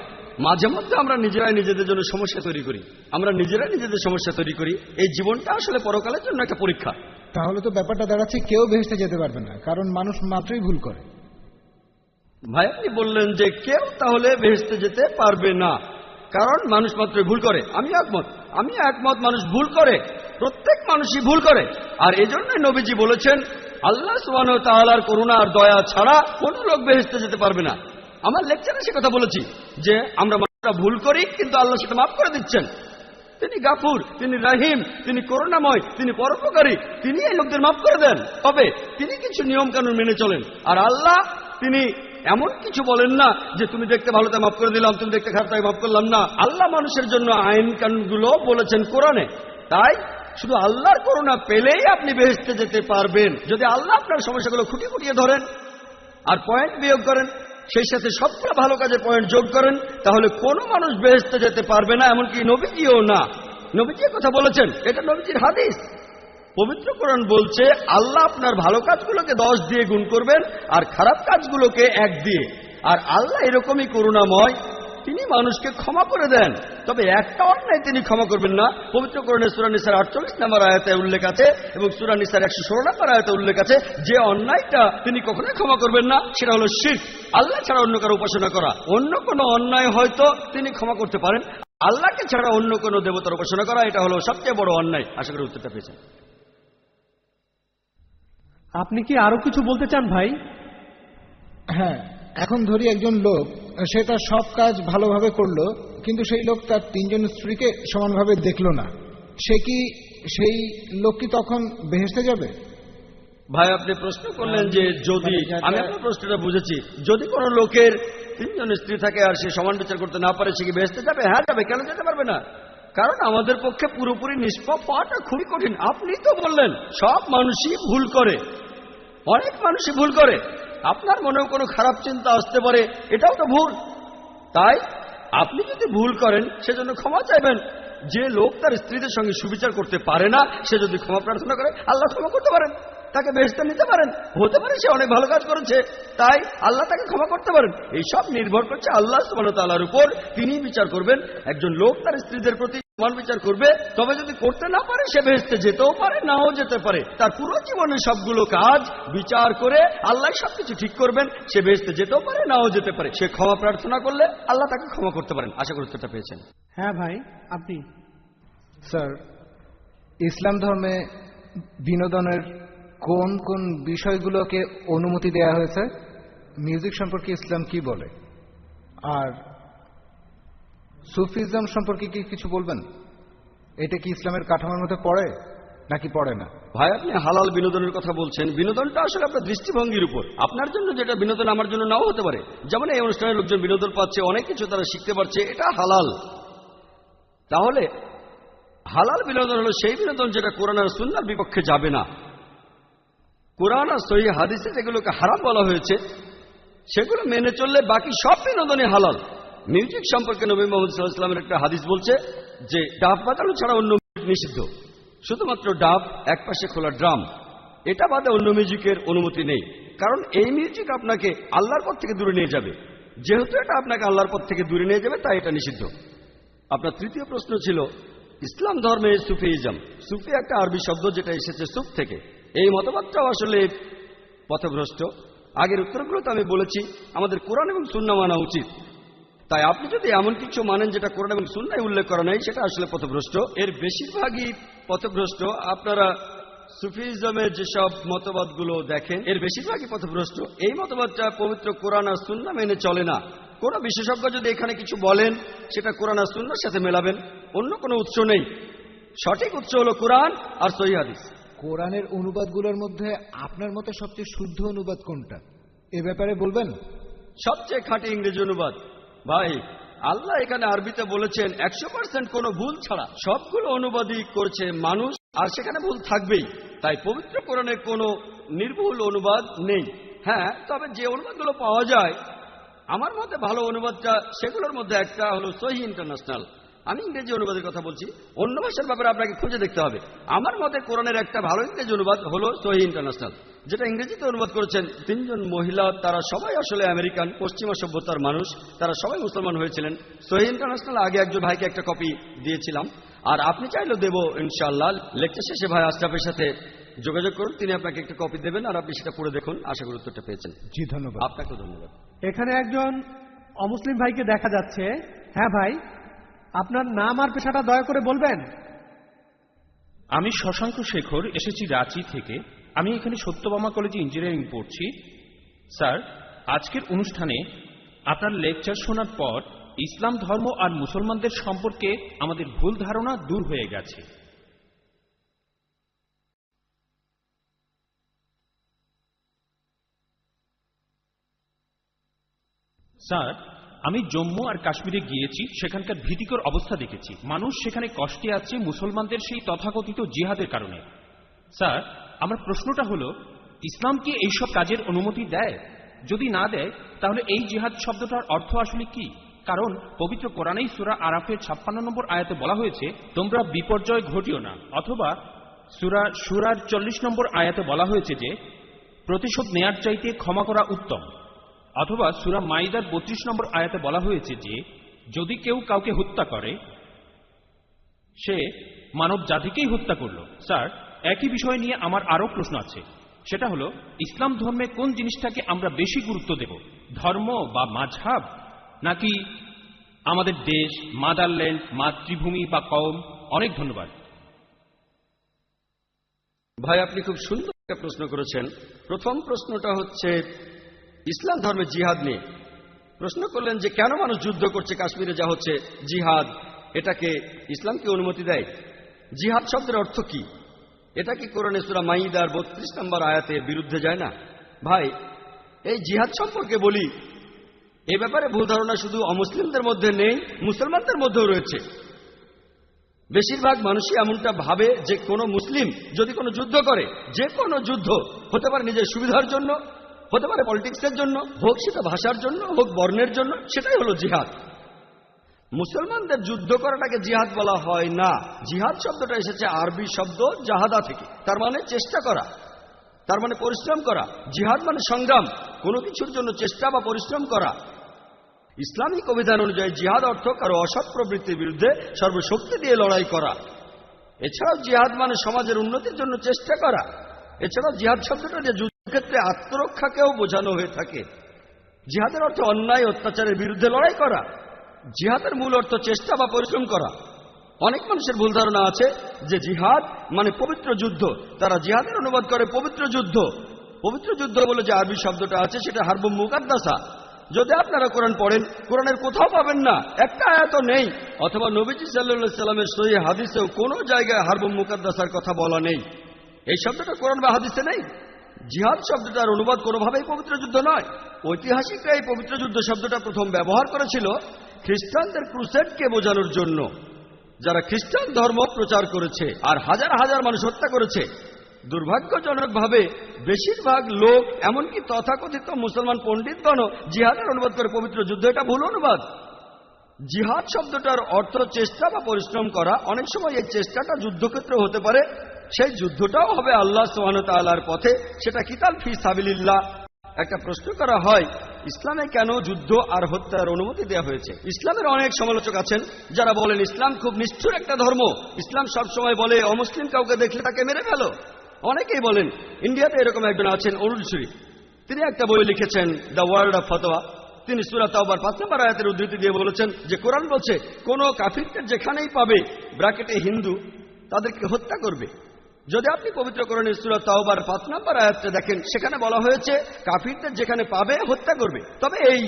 মাঝে মধ্যে আমরা নিজেরাই নিজেদের জন্য সমস্যা তৈরি করি, আমরা নিজেরাই নিজেদের সমস্যা তৈরি করি। এই জীবনটা আসলে পরকালের জন্য একটা পরীক্ষা। তাহলে তো ব্যাপারটা দাঁড়াচ্ছে কেউ বেহেশতে যেতে পারবে না, কারণ মানুষ মাত্রই ভুল করে। ভাই, আপনি বললেন যে কেউ তাহলে বেহেশতে যেতে পারবে না, কারণ মানুষ মাত্রই ভুল করে। আমি একমত, মানুষ ভুল করে, প্রত্যেক মানুষই ভুল করে। আর এজন্যই নবীজি বলেছেন আল্লাহ সুবহানাহু ওয়া তাআলার করুণা আর দয়া ছাড়া কোনো লোক বেহেশতে যেতে পারবে না। আমার লেকচারে সে কথা বলেছি যে আমরা ভুল করি, কিন্তু আল্লাহ সেটা মাফ করে দিচ্ছেন। তিনি গাফুর, তিনি রাহিম, তিনি করুণাময়, তিনি পরোপকারী, তিনি এই লোকদের মাফ করে দেন। তবে তিনি কিছু নিয়ম কানুন মেনে চলেন। আর আল্লাহ তিনি এমন কিছু বলেন না যে তুমি দেখতে ভালো তাই মাফ করে দিলাম, তুমি দেখতে খারাপ তাই মাফ করলাম না। আল্লাহ মানুষের জন্য আইন কানুনগুলো বলেছেন কোরআনে। তাই শুধু আল্লাহর করুণা পেলেই আপনি বেহেশতে যেতে পারবেন। যদি আল্লাহ আপনার সমস্যাগুলো খুঁটিয়ে খুঁটিয়ে ধরেন আর পয়েন্ট বিয়োগ করেন, সেই সাথে সবগুলো ভালো কাজের পয়েন্ট যোগ করেন, তাহলে কোনো মানুষ বেহেশতে যেতে পারবে না, এমনকি নবীজিও না। নবীজি কথা বলেছেন, এটা নবীজির হাদিস। পবিত্র কোরআন বলছে আল্লাহ আপনার ভালো কাজগুলোকে 10 দিয়ে গুণ করবেন আর খারাপ কাজগুলোকে 1 দিয়ে। আর আল্লাহ এরকমই করুণাময়, তিনি মানুষকে ক্ষমা করে দেন। তবে একটা অন্যায় তিনি ক্ষমা করবেন না। পবিত্র কোরআনে সূরা নিসার 48 নম্বর আয়াতে উল্লেখ আছে এবং সূরা নিসার 116 নম্বর আয়াতে উল্লেখ আছে যে অন্যায়টা তিনি কখনোই ক্ষমা করবেন না, সেটা হলো শিরক, আল্লাহ ছাড়া অন্য কারো উপাসনা করা। অন্য কোনো অন্যায় হয়তো তিনি ক্ষমা করতে পারেন, আল্লাহকে ছাড়া অন্য কোনো দেবতার উপাসনা করা, এটা হলো সবচেয়ে বড় অন্যায়। আশা করি উত্তরটা পেয়েছেন। আপনি কি আরো কিছু বলতে চান ভাই? হ্যাঁ, এখন ধরি একজন লোক, সে তার সব কাজ ভালোভাবে করলো, কিন্তু সেই লোক তার 3 জন স্ত্রীকে সমানভাবে দেখলো না। সেই লোক কি তখন বেহেশতে যাবে? ভাই, আপনি প্রশ্ন করলেন যে যদি, আমি আপনার প্রশ্নটা বুঝেছি, যদি কোনো লোকের 3 জন স্ত্রী থাকে আর সে সমান বিচার করতে না পারে, সে কি বেহেশতে যাবে? হ্যাঁ যাবে। কেন যেতে পারবে না? কারণ আমাদের পক্ষে পুরোপুরি নিষ্পাপ হওয়াটা খুবই কঠিন। আপনি তো বললেন সব মানুষই ভুল করে, অনেক মানুষই ভুল করে। আপনার মনেও কোনো খারাপ চিন্তা আসতে পারে, এটাও তো ভুল। তাই আপনি যদি ভুল করেন সেজন্য ক্ষমা চাইবেন। যে লোক তার স্ত্রীদের সঙ্গে সুবিচার করতে পারে না, সে যদি ক্ষমা প্রার্থনা করে আল্লাহ ক্ষমা করতে পারেন, তাকে বেহেশতে নিতে পারেন। হতে পারে সে অনেক ভালো কাজ করেছে, তাই আল্লাহ তাকে ক্ষমা করতে পারেন। এই সব নির্ভর করছে আল্লাহ সুবহানাহু ওয়া তাআলার উপর। তিনি বিচার করবেন। একজন লোক তার স্ত্রীদের প্রতি সমান বিচার করবে, তবে যদি করতে না পারে সে বেহেশতে যেতেও পারে, নাও যেতে পারে। তার পুরো জীবনের সবগুলো কাজ বিচার করে আল্লাহ সবকিছু ঠিক করবেন। সে বেহেশতে যেতেও পারে, নাও যেতে পারে। সে ক্ষমা প্রার্থনা করলে আল্লাহ তাকে ক্ষমা করতে পারেন। আশা করি উত্তরটা পেয়েছেন। হ্যাঁ ভাই, আপনি। স্যার, ইসলাম ধর্মে বিনোদনের কোন কোন বিষয়গুলোকে অনুমতি দেয়া হয়েছে? মিউজিক সম্পর্কে ইসলাম কি বলে? আর সুফিজম সম্পর্কে কি কিছু বলবেন? এটা কি ইসলামের কাঠামোর মধ্যে পড়ে নাকি পড়ে না? ভাই, আপনি হালাল বিনোদনের কথা বলছেন। বিনোদনটা আসলে আপনার দৃষ্টিভঙ্গির উপর। আপনার জন্য যেটা বিনোদন আমার জন্য নাও হতে পারে। যেমন এই অনুষ্ঠানের লোকজন বিনোদন পাচ্ছে, অনেক কিছু তারা শিখতে পারছে, এটা হালাল। তাহলে হালাল বিনোদন হলো সেই বিনোদন যেটা কোরআন আর সুন্নাহর বিপক্ষে যাবে না। কোরআন আর সহিহ হাদিসে যেগুলোকে হারাম বলা হয়েছে সেগুলো মেনে চললে বাকি সব বিনোদনই হালাল। মিউজিক সম্পর্কে নবী মুহাম্মদ সাল্লাল্লাহু আলাইহি ওয়াসাল্লামের একটা হাদিস বলছে যে ডাব বাজানো ছাড়া অন্য নিষিদ্ধ, শুধুমাত্র ডাব, একপাশে খোলা ড্রাম। এটা বাদে অন্য মিউজিকের অনুমতি নেই, কারণ এই মিউজিক আপনাকে আল্লাহর পথ থেকে দূরে নিয়ে যাবে। যেহেতু এটা আপনাকে আল্লাহর পথ থেকে দূরে নিয়ে যাবে, তাই এটা নিষিদ্ধ। আপনার তৃতীয় প্রশ্ন ছিল ইসলাম ধর্মে সুফিইজম। সুফি একটা আরবি শব্দ যেটা এসেছে সুফ থেকে। এই মতবাদটাও আসলে পথভ্রষ্ট। আগের উত্তরগুলোতে আমি বলেছি আমাদের কোরআন এবং সুন্নাহ মানা উচিত। তাই আপনি যদি এমন কিছু মানেন যেটা কোরআন এবং সুন্নাহে উল্লেখ করা নাই, সেটা আসলে পথভ্রষ্ট। এর বেশিরভাগই পথভ্রষ্ট। আপনারা সুফিজমের যেসব মতবাদগুলো দেখেন, এর বেশিরভাগই পথভ্রষ্ট। এই মতবাদটা পবিত্র কোরআন আর সুন্নাহ মেনে চলে না। কোন বিশেষজ্ঞ যদি এখানে কিছু বলেন, সেটা কোরআন আর সুন্নাহর সাথে মেলাবেন, অন্য কোনো উৎস নেই। সঠিক উৎস হলো কোরআন আর সহিহ হাদিস। কোরআনের অনুবাদগুলোর মধ্যে আপনার মতে সবচেয়ে শুদ্ধ অনুবাদ কোনটা, এ ব্যাপারে বলবেন? সবচেয়ে খাঁটি ইংরেজি অনুবাদ। ভাই, আল্লাহ এখানে আরবিতে বলেছেন 100% কোনো ভুল ছাড়া। সবগুলো অনুবাদই করছে মানুষ, আর সেখানে ভুল থাকবেই। তাই পবিত্র কোরআনের কোনো নির্ভুল অনুবাদ নেই। হ্যাঁ, তবে যে অনুবাদগুলো পাওয়া যায়, আমার মতে ভালো অনুবাদটা সেগুলোর মধ্যে একটা হলো সহিহ ইন্টারন্যাশনাল। আমি ইংরেজি অনুবাদের কথা বলছি, অন্য ভাষার ব্যাপারে আপনাকে খুঁজে দেখতে হবে। আমার মতে কোরআনের একটা ভালো ইংরেজি অনুবাদ হলো সহিহ ইন্টারন্যাশনাল, যেটা ইংরেজিতে অনুবাদ করেছেন 3 জন মহিলা। তারা সবাই আসলে আমেরিকান, পশ্চিমা সভ্যতার মানুষ। তারা সবাই মুসলমান হয়েছিলেন। সহিহ ইন্টারন্যাশনাল আগে একজন ভাইকে একটা কপি দিয়েছিলাম, আর আপনি চাইলেও দেবো ইনশাআল্লাহ। লেকচার শেষে ভাই আশরাফের সাথে যোগাযোগ করুন, তিনি আপনাকে একটা কপি দেবেন, আর আপনি সেটা পড়ে দেখুন। আশা করি উত্তরটা পেয়েছেন। জি, ধন্যবাদ। আপনাকেও ধন্যবাদ। এখানে একজন অমুসলিম ভাইকে দেখা যাচ্ছে। হ্যাঁ ভাই, আপনার নাম আর পেশাটা দয়া করে বলবেন? আমি শশাঙ্ক শেখর, এসেছি রাঁচি থেকে। আমি এখানে সত্যভামা কলেজে ইঞ্জিনিয়ারিং পড়ছি। স্যার, আজকের অনুষ্ঠানে আপনার লেকচার শোনার পর ইসলাম ধর্ম আর মুসলমানদের সম্পর্কে আমাদের ভুল ধারণা দূর হয়ে গেছে। স্যার, আমি জম্মু আর কাশ্মীরে গিয়েছি, সেখানকার ভীতিকর অবস্থা দেখেছি। মানুষ সেখানে কষ্টে আছে মুসলমানদের সেই তথাকথিত জিহাদের কারণে। স্যার, আমার প্রশ্নটা হলো, ইসলাম কি এইসব কাজের অনুমতি দেয়? যদি না দেয়, তাহলে এই জিহাদ শব্দটার অর্থ আসলে কি? কারণ পবিত্র কোরআনেই সূরা আরাফের 56 নম্বর আয়াতে বলা হয়েছে, তোমরা বিপর্যয় ঘটিও না। অথবা সূরা শুরার 40 নম্বর আয়াতে বলা হয়েছে যে প্রতিশোধ নেয়ার চাইতে ক্ষমা করা উত্তম। অথবা সূরা মাইদার 32 নম্বর আয়াতে বলা হয়েছে যে যদি কেউ কাউকে হত্যা করে, সে মানব জাতিকেই হত্যা করল। স্যার, একই বিষয় নিয়ে আমার আরও প্রশ্ন আছে। সেটা হলো, ইসলাম ধর্মে কোন জিনিসটাকে আমরা বেশি গুরুত্ব দেব, ধর্ম বা মাযহাব, নাকি আমাদের দেশ, মাদারল্যান্ড, মাতৃভূমি বা কওম? অনেক ধন্যবাদ। ভাই, আপনি খুব সুন্দর একটা প্রশ্ন করেছেন। প্রথম প্রশ্নটা হচ্ছে ইসলাম ধর্মে জিহাদ নিয়ে। প্রশ্ন করলেন যে কেন মানুষ যুদ্ধ করছে, কাশ্মীরে যা হচ্ছে জিহাদ, এটাকে ইসলাম কি অনুমতি দেয়? জিহাদ শব্দের অর্থ কি? এটা কি কোরআনে সূরা মাইদার 32 নম্বর আয়াতের বিরুদ্ধে যায় না? ভাই, এই জিহাদ সম্পর্কে বলি, এ ব্যাপারে ভুল ধারণা শুধু অমুসলিমদের মধ্যে নেই, মুসলমানদের মধ্যেও রয়েছে। বেশিরভাগ মানুষই এমনটা ভাবে যে কোনো মুসলিম যদি কোনো যুদ্ধ করে, যে কোনো যুদ্ধ হতে পারে নিজের সুবিধার জন্য, হতে পারে পলিটিক্সের জন্য, হোক সেটা ভাষার জন্য, হোক বর্ণের জন্য, সেটাই হলো জিহাদ। মুসলমানদের যুদ্ধ করাটাকে জিহাদ বলা হয় না। জিহাদ শব্দটা এসেছে আরবি শব্দ জাহাদা থেকে, তার মানে চেষ্টা করা, তার মানে পরিশ্রম করা। জিহাদ মানে সংগ্রাম, কোনো কিছুর জন্য চেষ্টা বা পরিশ্রম করা। ইসলামিক অভিধান অনুযায়ী জিহাদ অর্থ কারো অসৎ প্রবৃত্তির বিরুদ্ধে সর্বশক্তি দিয়ে লড়াই করা। এছাড়াও জিহাদ মানে সমাজের উন্নতির জন্য চেষ্টা করা। এছাড়াও জিহাদ শব্দটা যে যুদ্ধক্ষেত্রে আত্মরক্ষাকেও বোঝানো হয়ে থাকে। জিহাদের অর্থ অন্যায় অত্যাচারের বিরুদ্ধে লড়াই করা। জিহাদের মূল অর্থ চেষ্টা বা পরিশ্রম করা। অনেক মানুষের ভুল ধারণা আছে যে জিহাদ মানে পবিত্র যুদ্ধ। তারা জিহাদের অনুবাদ করে পবিত্র যুদ্ধ। পবিত্র যুদ্ধ বলে যে আরবি শব্দটা আছে সেটা হারবুম মুকাদ্দাসা। যদি আপনারা কোরআন পড়েন, কোরআনের কোথাও পাবেন না, একটা আয়াত নেই, অথবা নবীজি সাল্লাল্লাহু আলাইহি সাল্লামের সহিহ হাদিসেও কোনো জায়গায় হারবুম মুকাদ্দাসার কথা বলা নেই। এই শব্দটা কোরআন বা হাদিসে নেই। জিহাদ শব্দটার অনুবাদ কোনোভাবেই পবিত্র যুদ্ধ নয়। ঐতিহাসিকরা এই পবিত্র যুদ্ধ শব্দটা প্রথম ব্যবহার করেছিল খ্রিস্টানদের ক্রুসেডকে বোঝানোর জন্য, যারা খ্রিস্টান ধর্ম প্রচার করেছে আর হাজার হাজার মানুষ হত্যা করেছে। দুর্ভাগ্যজনকভাবে বেশিরভাগ লোক, এমনকি তথাকথিত মুসলমান পণ্ডিতগণও জিহাদের অনুবাদ করে পবিত্র যুদ্ধ। এটা ভুল অনুবাদ। জিহাদ শব্দটার অর্থ চেষ্টা বা পরিশ্রম করা। অনেক সময় এই চেষ্টাটা যুদ্ধক্ষেত্রে হতে পারে, সেই যুদ্ধটাও হবে আল্লাহ সুবহানাহু ওয়া তাআলার পথে, সেটা কিতাল ফি সাবিলিল্লাহ। একটা প্রশ্ন করা হয়, ইসলামে কেন যুদ্ধ আর হত্যার অনুমতি দেওয়া হয়েছে? ইসলামের অনেক সমালোচক আছেন যারা বলেন ইসলাম খুব নিষ্ঠুর একটা ধর্ম, ইসলাম সবসময় বলে অমুসলিম কাউকে দেখলে তাকে মেরে ফেলো। অনেকেই বলেন, ইন্ডিয়াতে এরকম একজন আছেন অরুণ সুরি, তিনি একটা বই লিখেছেন দ্য ওয়ার্ল্ড অফ ফতোয়া। তিনি সূরা তাওবার 5 নম্বর আয়াতের উদ্ধৃতি দিয়ে বলেছেন যে কোরআন বলছে কোন কাফিরকে যেখানেই পাবে, ব্র্যাকেটে হিন্দু, তাদেরকে হত্যা করবে। যদি আপনি পবিত্র কোরআনের সূরা তাওবার 5 নম্বর আয়াতটা দেখেন, সেখানে বলা হয়েছে কাফিরদের যেখানে পাবে হত্যা করবে। তবে এই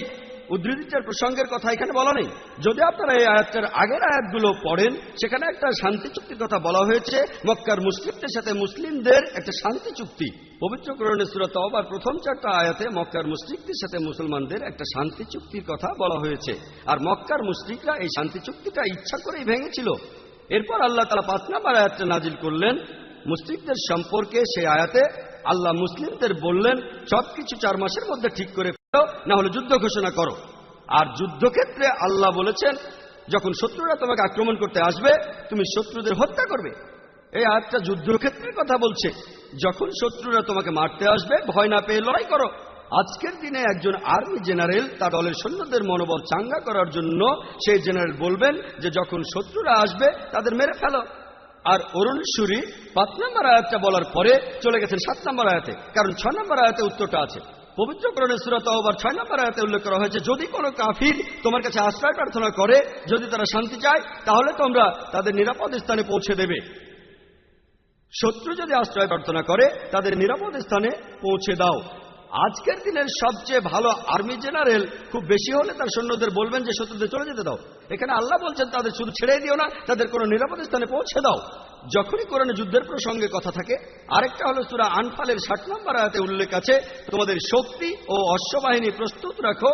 উদ্ধৃতিটার প্রসঙ্গের কথা এখানে বলা নেই। যদি আপনারা এই আয়াতটার আগের আয়াতগুলো পড়েন, সেখানে একটা শান্তি চুক্তির কথা বলা হয়েছে, মক্কার মুশরিকদের সাথে মুসলিমদের একটা শান্তি চুক্তি। পবিত্র কোরআনের সূরা তাওবার প্রথম 4টা আয়াতে মক্কার মুশরিকদের সাথে মুসলমানদের একটা শান্তি চুক্তির কথা বলা হয়েছে, আর মক্কার মুশরিকরা এই শান্তি চুক্তিটা ইচ্ছা করেই ভেঙেছিল। এরপর আল্লাহ তাআলা 5 নম্বর আয়াতটা নাজিল করলেন মুশরিকদের সম্পর্কে। সেই আয়াতে আল্লাহ মুসলিমদের বললেন সবকিছু 4 মাসের মধ্যে ঠিক করে ফেলো, না হলে যুদ্ধ ঘোষণা করো। আর যুদ্ধক্ষেত্রে আল্লাহ বলেছেন যখন শত্রুরা তোমাকে আক্রমণ করতে আসবে, তুমি শত্রুদের হত্যা করবে। এই আয়াতটা যুদ্ধক্ষেত্রের কথা বলছে, যখন শত্রুরা তোমাকে মারতে আসবে ভয় না পেয়ে লড়াই করো। আজকের দিনে একজন আর্মি জেনারেল তার দলের সৈন্যদের মনোবল চাঙ্গা করার জন্য সেই জেনারেল বলবেন যে যখন শত্রুরা আসবে তাদের মেরে ফেলো। আর অরুণ সুরি 5 নম্বর আয়াতটা বলার পরে চলে গেছেন 7 নম্বর আয়াতে, কারণ 6 নম্বর আয়াতে উত্তরটা আছে। পবিত্র কোরআনের সূরা তাওবার 6 নম্বর আয়াতে উল্লেখ করা হয়েছে, যদি কোনো কাফির তোমার কাছে আশ্রয় প্রার্থনা করে, যদি তারা শান্তি চায়, তাহলে তোমরা তাদের নিরাপদ স্থানে পৌঁছে দেবে। শত্রু যদি আশ্রয় প্রার্থনা করে, তাদের নিরাপদ স্থানে পৌঁছে দাও। আজকের দিনের সবচেয়ে ভালো আর্মি জেনারেল খুব বেশি হলে তার সৈন্যদের বলবেন যে শত্রুদের চলে যেতে দাও। এখানে আল্লাহ বলছেন তাদের শুধু ছেড়ে দিও না, তাদের কোনো নিরাপদ স্থানে পৌঁছে দাও। যখনই কোরআনে যুদ্ধের প্রসঙ্গে কথা থাকে, আরেকটা হলো সূরা আনফালের 60 নম্বর আয়াতে উল্লেখ আছে, তোমাদের শক্তি ও অশ্ববাহিনী প্রস্তুত রাখো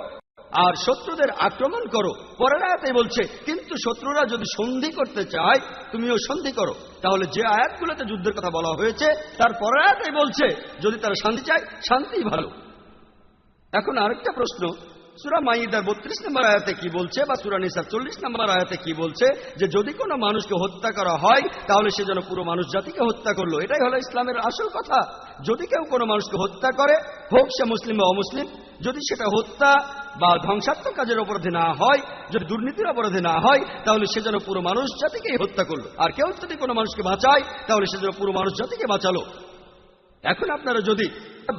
আর শত্রুদের আক্রমণ করো। পরের আয়াতে বলছে কিন্তু শত্রুরা যদি সন্ধি করতে চায়, তুমিও সন্ধি করো। তাহলে যে আয়াতগুলোতে যুদ্ধের কথা বলা হয়েছে, তার পরের আয়াতে বলছে যদি তারা শান্তি চায়, শান্তিই ভালো। এখন আরেকটা প্রশ্ন, সূরা মাইদার 32 নম্বর আয়াতে কি বলছে, বা সূরা নিসার 40 নম্বর আয়াতে কি বলছে, যে যদি কোনো মানুষকে হত্যা করা হয় তাহলে সে যেন পুরো মানুষ জাতিকে হত্যা করলো। এটাই হলো ইসলামের আসল কথা। যদি কেউ কোনো মানুষকে হত্যা করে, হোক সে মুসলিম বা অমুসলিম, যদি সেটা হত্যা বা ধ্বংসাত্মক কাজের অপরাধে না হয়, যদি দুর্নীতির অপরাধে না হয়, তাহলে সে যেন পুরো মানুষ জাতিকেই হত্যা করলো। আর কেউ যদি কোনো মানুষকে বাঁচায়, তাহলে সে যেন পুরো মানুষ জাতিকে বাঁচালো। এখন আপনারা যদি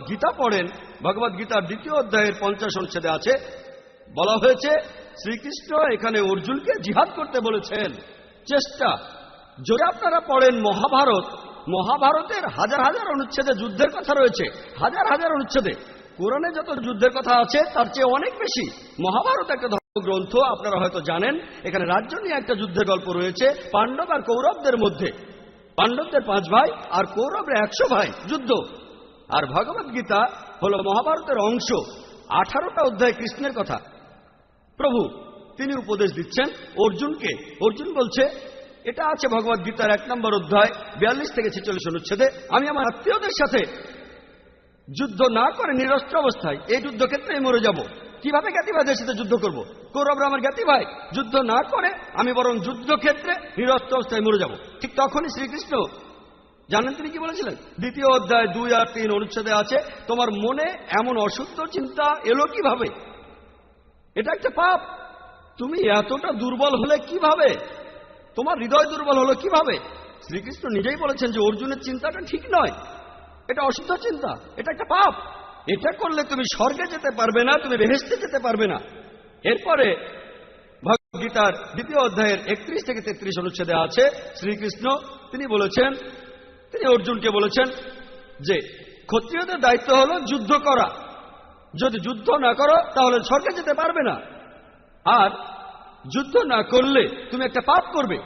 গীতা পড়েন, ভগবদ গীতার 2য় অধ্যায়ের 50 অনুচ্ছেদে আছে, বলা হয়েছে শ্রীকৃষ্ণ এখানে অর্জুনকে জিহাদ করতে বলেছেন। চেষ্টা, যদি আপনারা পড়েন মহাভারত, মহাভারতের হাজার হাজার অনুচ্ছেদে যুদ্ধের কথা রয়েছে, হাজার হাজার অনুচ্ছেদে। কোরআনে যত যুদ্ধের কথা আছে তার চেয়ে অনেক বেশি। মহাভারত একটা ধর্মগ্রন্থ, আপনারা হয়তো জানেন। এখানে রাজ্য নিয়ে একটা যুদ্ধের গল্প রয়েছে পাণ্ডব আর কৌরবদের মধ্যে। পাণ্ডবদের 5 ভাই আর কৌরবের 100 ভাই, যুদ্ধ। আর ভগবদ গীতা হল মহাভারতের অংশ। 18টা অধ্যায় কৃষ্ণের কথা। প্রভু তিনি উপদেশ দিচ্ছেন অর্জুনকে। অর্জুন বলছে, এটা আছে ভগবদ গীতার 1 নম্বর অধ্যায় 42 থেকে 46 অনুচ্ছেদে, আমি আমার আত্মীয়দের সাথে যুদ্ধ না করে নিরস্ত্র অবস্থায় এই যুদ্ধক্ষেত্রে মরে যাব। কিভাবে জ্ঞাতি ভাইদের সাথে যুদ্ধ করব? কৌরবরা আমার জ্ঞাতি ভাই, যুদ্ধ না করে আমি বরং যুদ্ধক্ষেত্রে নিরস্ত্র অবস্থায় মরে যাব। ঠিক তখনই শ্রীকৃষ্ণ জানেন তিনি কি বলেছিলেন? 2য় অধ্যায় 2 আর 3 অনুচ্ছেদে আছে, তোমার মনে এমন অশুদ্ধ চিন্তা এলো কিভাবে? এটা একটা পাপ। তুমি এতটা দুর্বল হলে কিভাবে? তোমার হৃদয় দুর্বল হলো কিভাবে? শ্রীকৃষ্ণ নিজেই বলেছেন যে অর্জুনের চিন্তাটা ঠিক নয়, এটা অশুদ্ধ চিন্তা, এটা একটা পাপ। এটা করলে তুমি স্বর্গে যেতে পারবে না, তুমি বেহেশতে যেতে পারবে না। এরপরে ভগবদ্গীতার 2য় অধ্যায়ের 31 থেকে 33 অনুচ্ছেদে আছে, শ্রীকৃষ্ণ তিনি বলেছেন, তিনি অর্জুনকে বলেছেন যে ক্ষত্রিয়দের দায়িত্ব হলো যুদ্ধ করা। যদি যুদ্ধ না করো তাহলে স্বর্গে যেতে পারবে না, আর যুদ্ধ না করলে তুমি একটা পাপ করবে।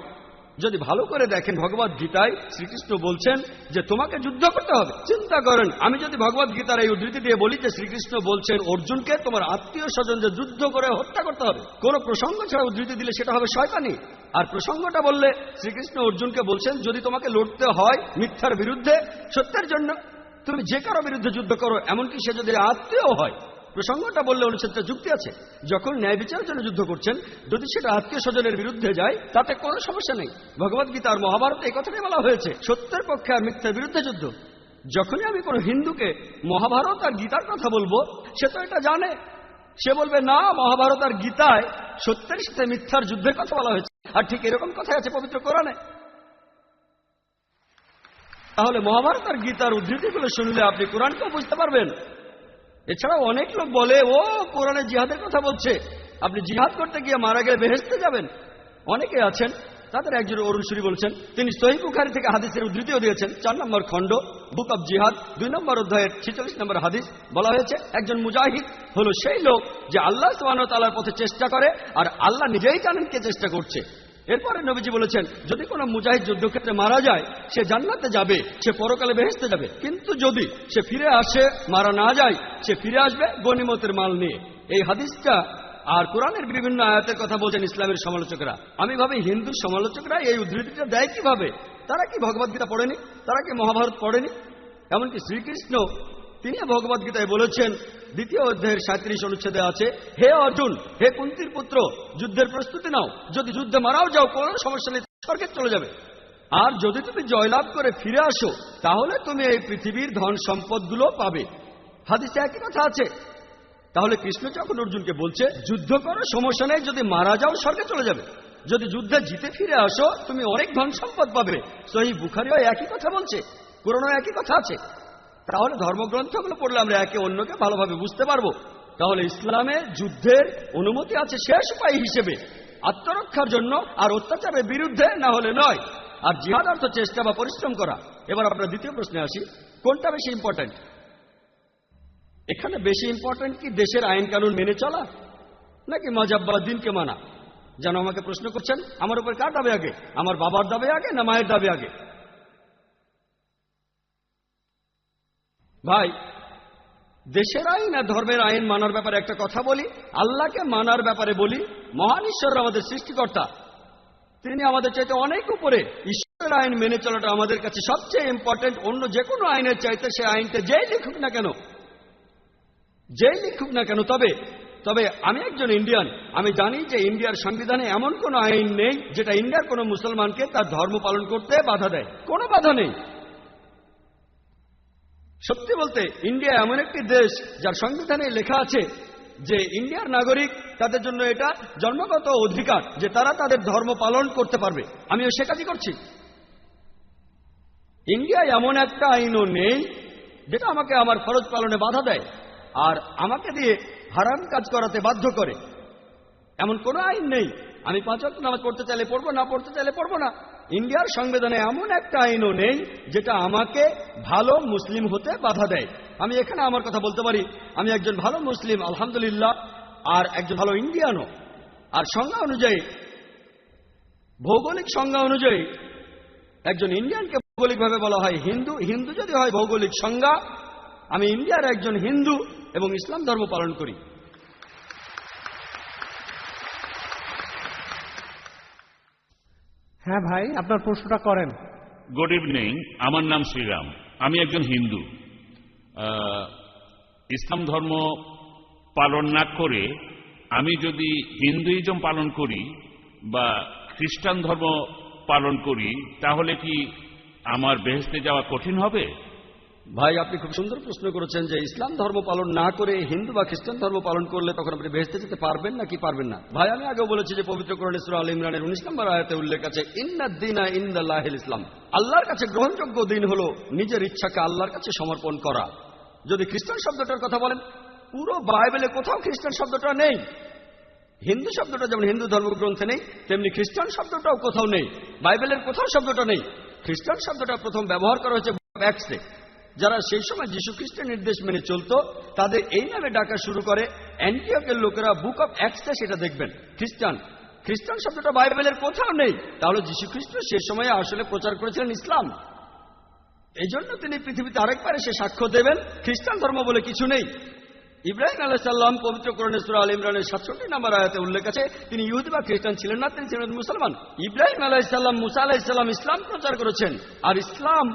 যদি ভালো করে দেখেন ভগবদ গীতায় শ্রীকৃষ্ণ বলছেন যে তোমাকে যুদ্ধ করতে হবে। চিন্তা করেন, আমি যদি ভগবদ গীতার এই উদ্ধৃতি দিয়ে বলি যে শ্রীকৃষ্ণ বলছেন অর্জুনকে তোমার আত্মীয় স্বজন যে যুদ্ধ করে হত্যা করতে হবে, কোন প্রসঙ্গ ছাড়া উদ্ধৃতি দিলে সেটা হবে শয়তানি। আর প্রসঙ্গটা বললে শ্রীকৃষ্ণ অর্জুনকে বলছেন যদি তোমাকে লড়তে হয় মিথ্যার বিরুদ্ধে, সত্যের জন্য, তুমি যে কারো বিরুদ্ধে যুদ্ধ করো, এমনকি সে যদি আত্মীয় হয়। প্রসঙ্গটা বললে অনুচ্ছেদটা যুক্তি আছে। যখন ন্যায় বিচারের জন্য যুদ্ধ করছেন, যদি সেটা আত্মীয় স্বজনের বিরুদ্ধে যায় তাতে কোনো সমস্যা নেই। ভগবদ্গীতা আর মহাভারতে এই কথাটাই বলা হয়েছে, সত্যের পক্ষে আর মিথ্যার বিরুদ্ধে যুদ্ধ। যখনই আমি কোনো হিন্দুকে মহাভারত আর গীতার কথা বলবো, সে তো এটা জানে। সে বলবে না, মহাভারত আর গীতায় সত্যের সাথে মিথ্যার যুদ্ধের কথা বলা হয়েছে, আর ঠিক এরকম কথাই আছে পবিত্র কোরআনে। তাহলে মহাভারত আর গীতার উদ্ধৃতিগুলো শুনলে আপনি কোরআনকেও বুঝতে পারবেন। এছাড়াও অনেক লোক বলে ও কোরআনে জিহাদের কথা বলছে, আপনি জিহাদ করতে গিয়ে মারা গেলে বেহেশতে যাবেন। অনেকে আছেন, তাদের একজন অরুণ সুরি বলছেন, তিনি সহিহ বুখারী থেকে হাদিসের উদ্ধৃতিও দিয়েছেন। 4 নম্বর খণ্ড, বুক অব জিহাদ, 2 নম্বর অধ্যায়ের 46 নম্বর হাদিস বলা হয়েছে, একজন মুজাহিদ হলো সেই লোক যে আল্লাহ সুবহানাহু ওয়া তাআলার পথে চেষ্টা করে, আর আল্লাহ নিজেই জানেন কে চেষ্টা করছে। এরপরে নবীজি বলেছেন, যদি কোনো মুজাহিদ যুদ্ধক্ষেত্রে মারা যায়, সে জান্নাতে যাবে, সে পরকালে বেহেশতে যাবে। কিন্তু যদি সে ফিরে আসে, মারা না যায়, সে ফিরে আসবে গনিমতের মাল নিয়ে। এই হাদিসটা আর কোরআনের বিভিন্ন আয়াতের কথা বলছেন ইসলামের সমালোচকরা। আমি ভাবি হিন্দু সমালোচকরা এই উদ্ধৃতিটা দেয় কিভাবে? তারা কি ভগবদ্গীতা পড়েনি? তারা কি মহাভারত পড়েনি? এমনকি শ্রীকৃষ্ণ তিনি ভগবদ্গীতায় বলেছেন, 2য় অধ্যায়ের 37 অনুচ্ছেদে আছে, হে অর্জুন, হে কুন্তির পুত্র, যুদ্ধের প্রস্তুতি নাও, যদি যুদ্ধে মারাও যাও কোনো সমস্যা নেই, স্বর্গে চলে যাবে। আর যদি তুমি জয়লাভ করে ফিরে আসো, তাহলে তুমি এই পৃথিবীর ধন সম্পদগুলো পাবে। হাদিসে একই কথা আছে। তাহলে কৃষ্ণ যখন অর্জুনকে বলছে যুদ্ধ করো, সমস্যা নেই, যদি মারা যাও স্বর্গে চলে যাবে, যদি যুদ্ধে জিতে ফিরে আসো তুমি অনেক ধন সম্পদ পাবে। সহিহ বুখারীও একই কথা বলছে, কোরআনেও একই কথা আছে। তাহলে ধর্মগ্রন্থগুলো পড়লে আমরা একে অন্যকে ভালোভাবে বুঝতে পারবো। তাহলে ইসলামে যুদ্ধের অনুমতি আছে শেষ উপায় হিসেবে, আত্মরক্ষার জন্য, আর অত্যাচারের বিরুদ্ধে, না হলে নয়। আর জিহাদ অর্থ চেষ্টা বা পরিশ্রম করা। এবার আপনার দ্বিতীয় প্রশ্নে আসি, কোনটা বেশি ইম্পর্টেন্ট? এখানে বেশি ইম্পর্টেন্ট কি দেশের আইন কানুন মেনে চলা, নাকি মাযহাব বা দ্বীনকে মানা? যেন আমাকে প্রশ্ন করছেন, আমার উপর কার দাবি আগে, আমার বাবার দাবি আগে না মায়ের দাবি আগে? ভাই, দেশের আইন আর ধর্মের আইন মানার ব্যাপারে একটা কথা বলি, আল্লাহকে মানার ব্যাপারে বলি। মহান ঈশ্বর আমাদের সৃষ্টিকর্তা, তিনি আমাদের চাইতে অনেক উপরে। ঈশ্বরের আইন মেনে চলাটা আমাদের কাছে সবচেয়ে ইম্পর্টেন্ট, অন্য যে কোনো আইনের চাইতে। সে আইনটা যেই লিখুক না কেন, যেই লিখুক না কেন। তবে আমি একজন ইন্ডিয়ান, আমি জানি যে ইন্ডিয়ার সংবিধানে এমন কোনো আইন নেই যেটা ইন্ডিয়ার কোনো মুসলমানকে তার ধর্ম পালন করতে বাধা দেয়। কোনো বাধা নেই। সত্যি বলতে ইন্ডিয়া এমন একটি দেশ যার সংবিধানে লেখা আছে যে ইন্ডিয়ার নাগরিক, তাদের জন্য এটা জন্মগত অধিকার যে তারা তাদের ধর্ম পালন করতে পারবে। আমিও সে কাজই করছি। ইন্ডিয়ায় এমন একটা আইনও নেই যেটা আমাকে আমার ফরজ পালনে বাধা দেয় আর আমাকে দিয়ে হারাম কাজ করাতে বাধ্য করে। এমন কোনো আইন নেই। আমি 5 ওয়াক্ত নামাজ পড়তে চাইলে পড়বো, না পড়তে চাইলে পড়বো না। ইন্ডিয়ার সংবিধানে এমন একটা আইনও নেই যেটা আমাকে ভালো মুসলিম হতে বাধা দেয়। আমি এখানে আমার কথা বলতে পারি, আমি একজন ভালো মুসলিম আলহামদুলিল্লাহ, আর একজন ভালো ইন্ডিয়ানও। আর সংজ্ঞা অনুযায়ী, ভৌগোলিক সংজ্ঞা অনুযায়ী একজন ইন্ডিয়ানকে ভৌগোলিকভাবে বলা হয় হিন্দু। হিন্দু যদি হয় ভৌগোলিক সংজ্ঞা, আমি ইন্ডিয়ার একজন হিন্দু এবং ইসলাম ধর্ম পালন করি। হ্যাঁ ভাই, আপনার প্রশ্নটা করেন। গুড ইভিনিং, আমার নাম শ্রীরাম, আমি একজন হিন্দু। ইসলাম ধর্ম পালন না করে আমি যদি হিন্দুইজম পালন করি বা খ্রিস্টান ধর্ম পালন করি, তাহলে কি আমার বেহেশতে যাওয়া কঠিন হবে? ভাই, আপনি খুব সুন্দর প্রশ্ন করেছেন যে ইসলাম ধর্ম পালন না করে হিন্দু বা খ্রিস্টান ধর্ম পালন করলে তখন আপনি বেহেশতে যেতে পারবেন নাকি পারবেন না। ভাই, আমি আগেও বলেছি যে পবিত্র কোরআনে সূরা আল ইমরানের 19 নম্বর আয়াতে উল্লেখ আছে, ইন্নাদ-দীনা ইনদাল্লাহিল ইসলাম। আল্লাহর কাছে গ্রহণযোগ্য দিন হলো নিজের ইচ্ছাকে আল্লাহর কাছে সমর্পণ করা। যদি খ্রিস্টান শব্দটার কথা বলেন, পুরো বাইবেলে কোথাও খ্রিস্টান শব্দটা নেই। হিন্দু শব্দটা যেমন হিন্দু ধর্মগ্রন্থে নেই, তেমনি খ্রিস্টান শব্দটাও কোথাও নেই। বাইবেলের কোথাও শব্দটা নেই। খ্রিস্টান শব্দটা প্রথম ব্যবহার করা হয়েছে অ্যাক্টসে। যারা সেই সময় যীশু খ্রিস্টের নির্দেশ মেনে চলত তাদের এই নামে ডাকা শুরু করে। অ্যান্টিওকের লোকেরা বুক অব অ্যাক্টসে সেটা দেখবেন খ্রিস্টান শব্দটা বাইবেলের কোথাও নেই। তাহলে যীশু খ্রিস্ট সে সময়ে আসলে প্রচার করেছিলেন ইসলাম। এই জন্য তিনি পৃথিবীতে আরেকবার এসে সাক্ষ্য দেবেন খ্রিস্টান ধর্ম বলে কিছু নেই। ইব্রাহিম আলাইহিস সালাম পবিত্র কোরআনে সূরা আল ইমরানের 67 নম্বর আয়াতে উল্লেখ আছে তিনি ইহুদি বা খ্রিস্টান ছিলেন না, তিনি ছিলেন মুসলমান। ইব্রাহিম আলাইহিস সালাম, মুসা আলাইহিস সালাম ইসলাম প্রচার করেছেন, আর ইসলাম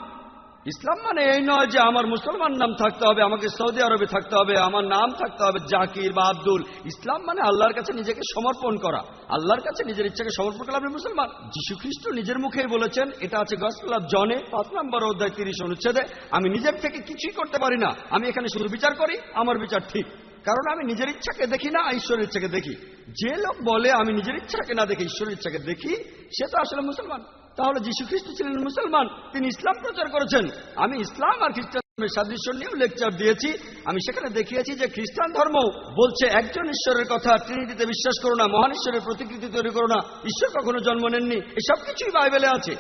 ইসলাম মানে এই নয় যে আমার মুসলমান নাম থাকতে হবে, আমাকে সৌদি আরবে থাকতে হবে, আমার নাম থাকতে হবে জাকির বা আব্দুল। ইসলাম মানে আল্লাহর কাছে নিজেকে সমর্পণ করা, আল্লাহর কাছে নিজের ইচ্ছাকে সমর্পণ করলে আপনি মুসলমান। যীশু খ্রিস্ট নিজের মুখেই বলেছেন, এটা আছে গসপেল অফ জনে 5 নম্বর অধ্যায় 30 অনুচ্ছেদে, আমি নিজের থেকে কিছুই করতে পারি না, আমি এখানে শুধু বিচার করি, আমার বিচার ঠিক, কারণ আমি নিজের ইচ্ছাকে দেখি না, ঈশ্বরের ইচ্ছাকে দেখি। যে লোক বলে আমি নিজের ইচ্ছাকে না দেখে ঈশ্বরের ইচ্ছাকে দেখি, সে তো আসলে মুসলমান। তাহলে যীশু খ্রিস্ট ছিলেন মুসলমান, তিনি ইসলাম প্রচার করেছেন। আমি ইসলাম আর খ্রিস্টানের সাদৃশ্য নিয়েও লেকচার দিয়েছি। আমি সেখানে দেখিয়েছি যে খ্রিস্টান ধর্ম বলছে একজন ঈশ্বরের কথা, ট্রিনিটিতে বিশ্বাস করো না, মহান ঈশ্বরের প্রতিকৃতি তৈরি করো না, ঈশ্বর কখনো জন্ম নেননি, এসব কিছুই বাইবেলে আছে।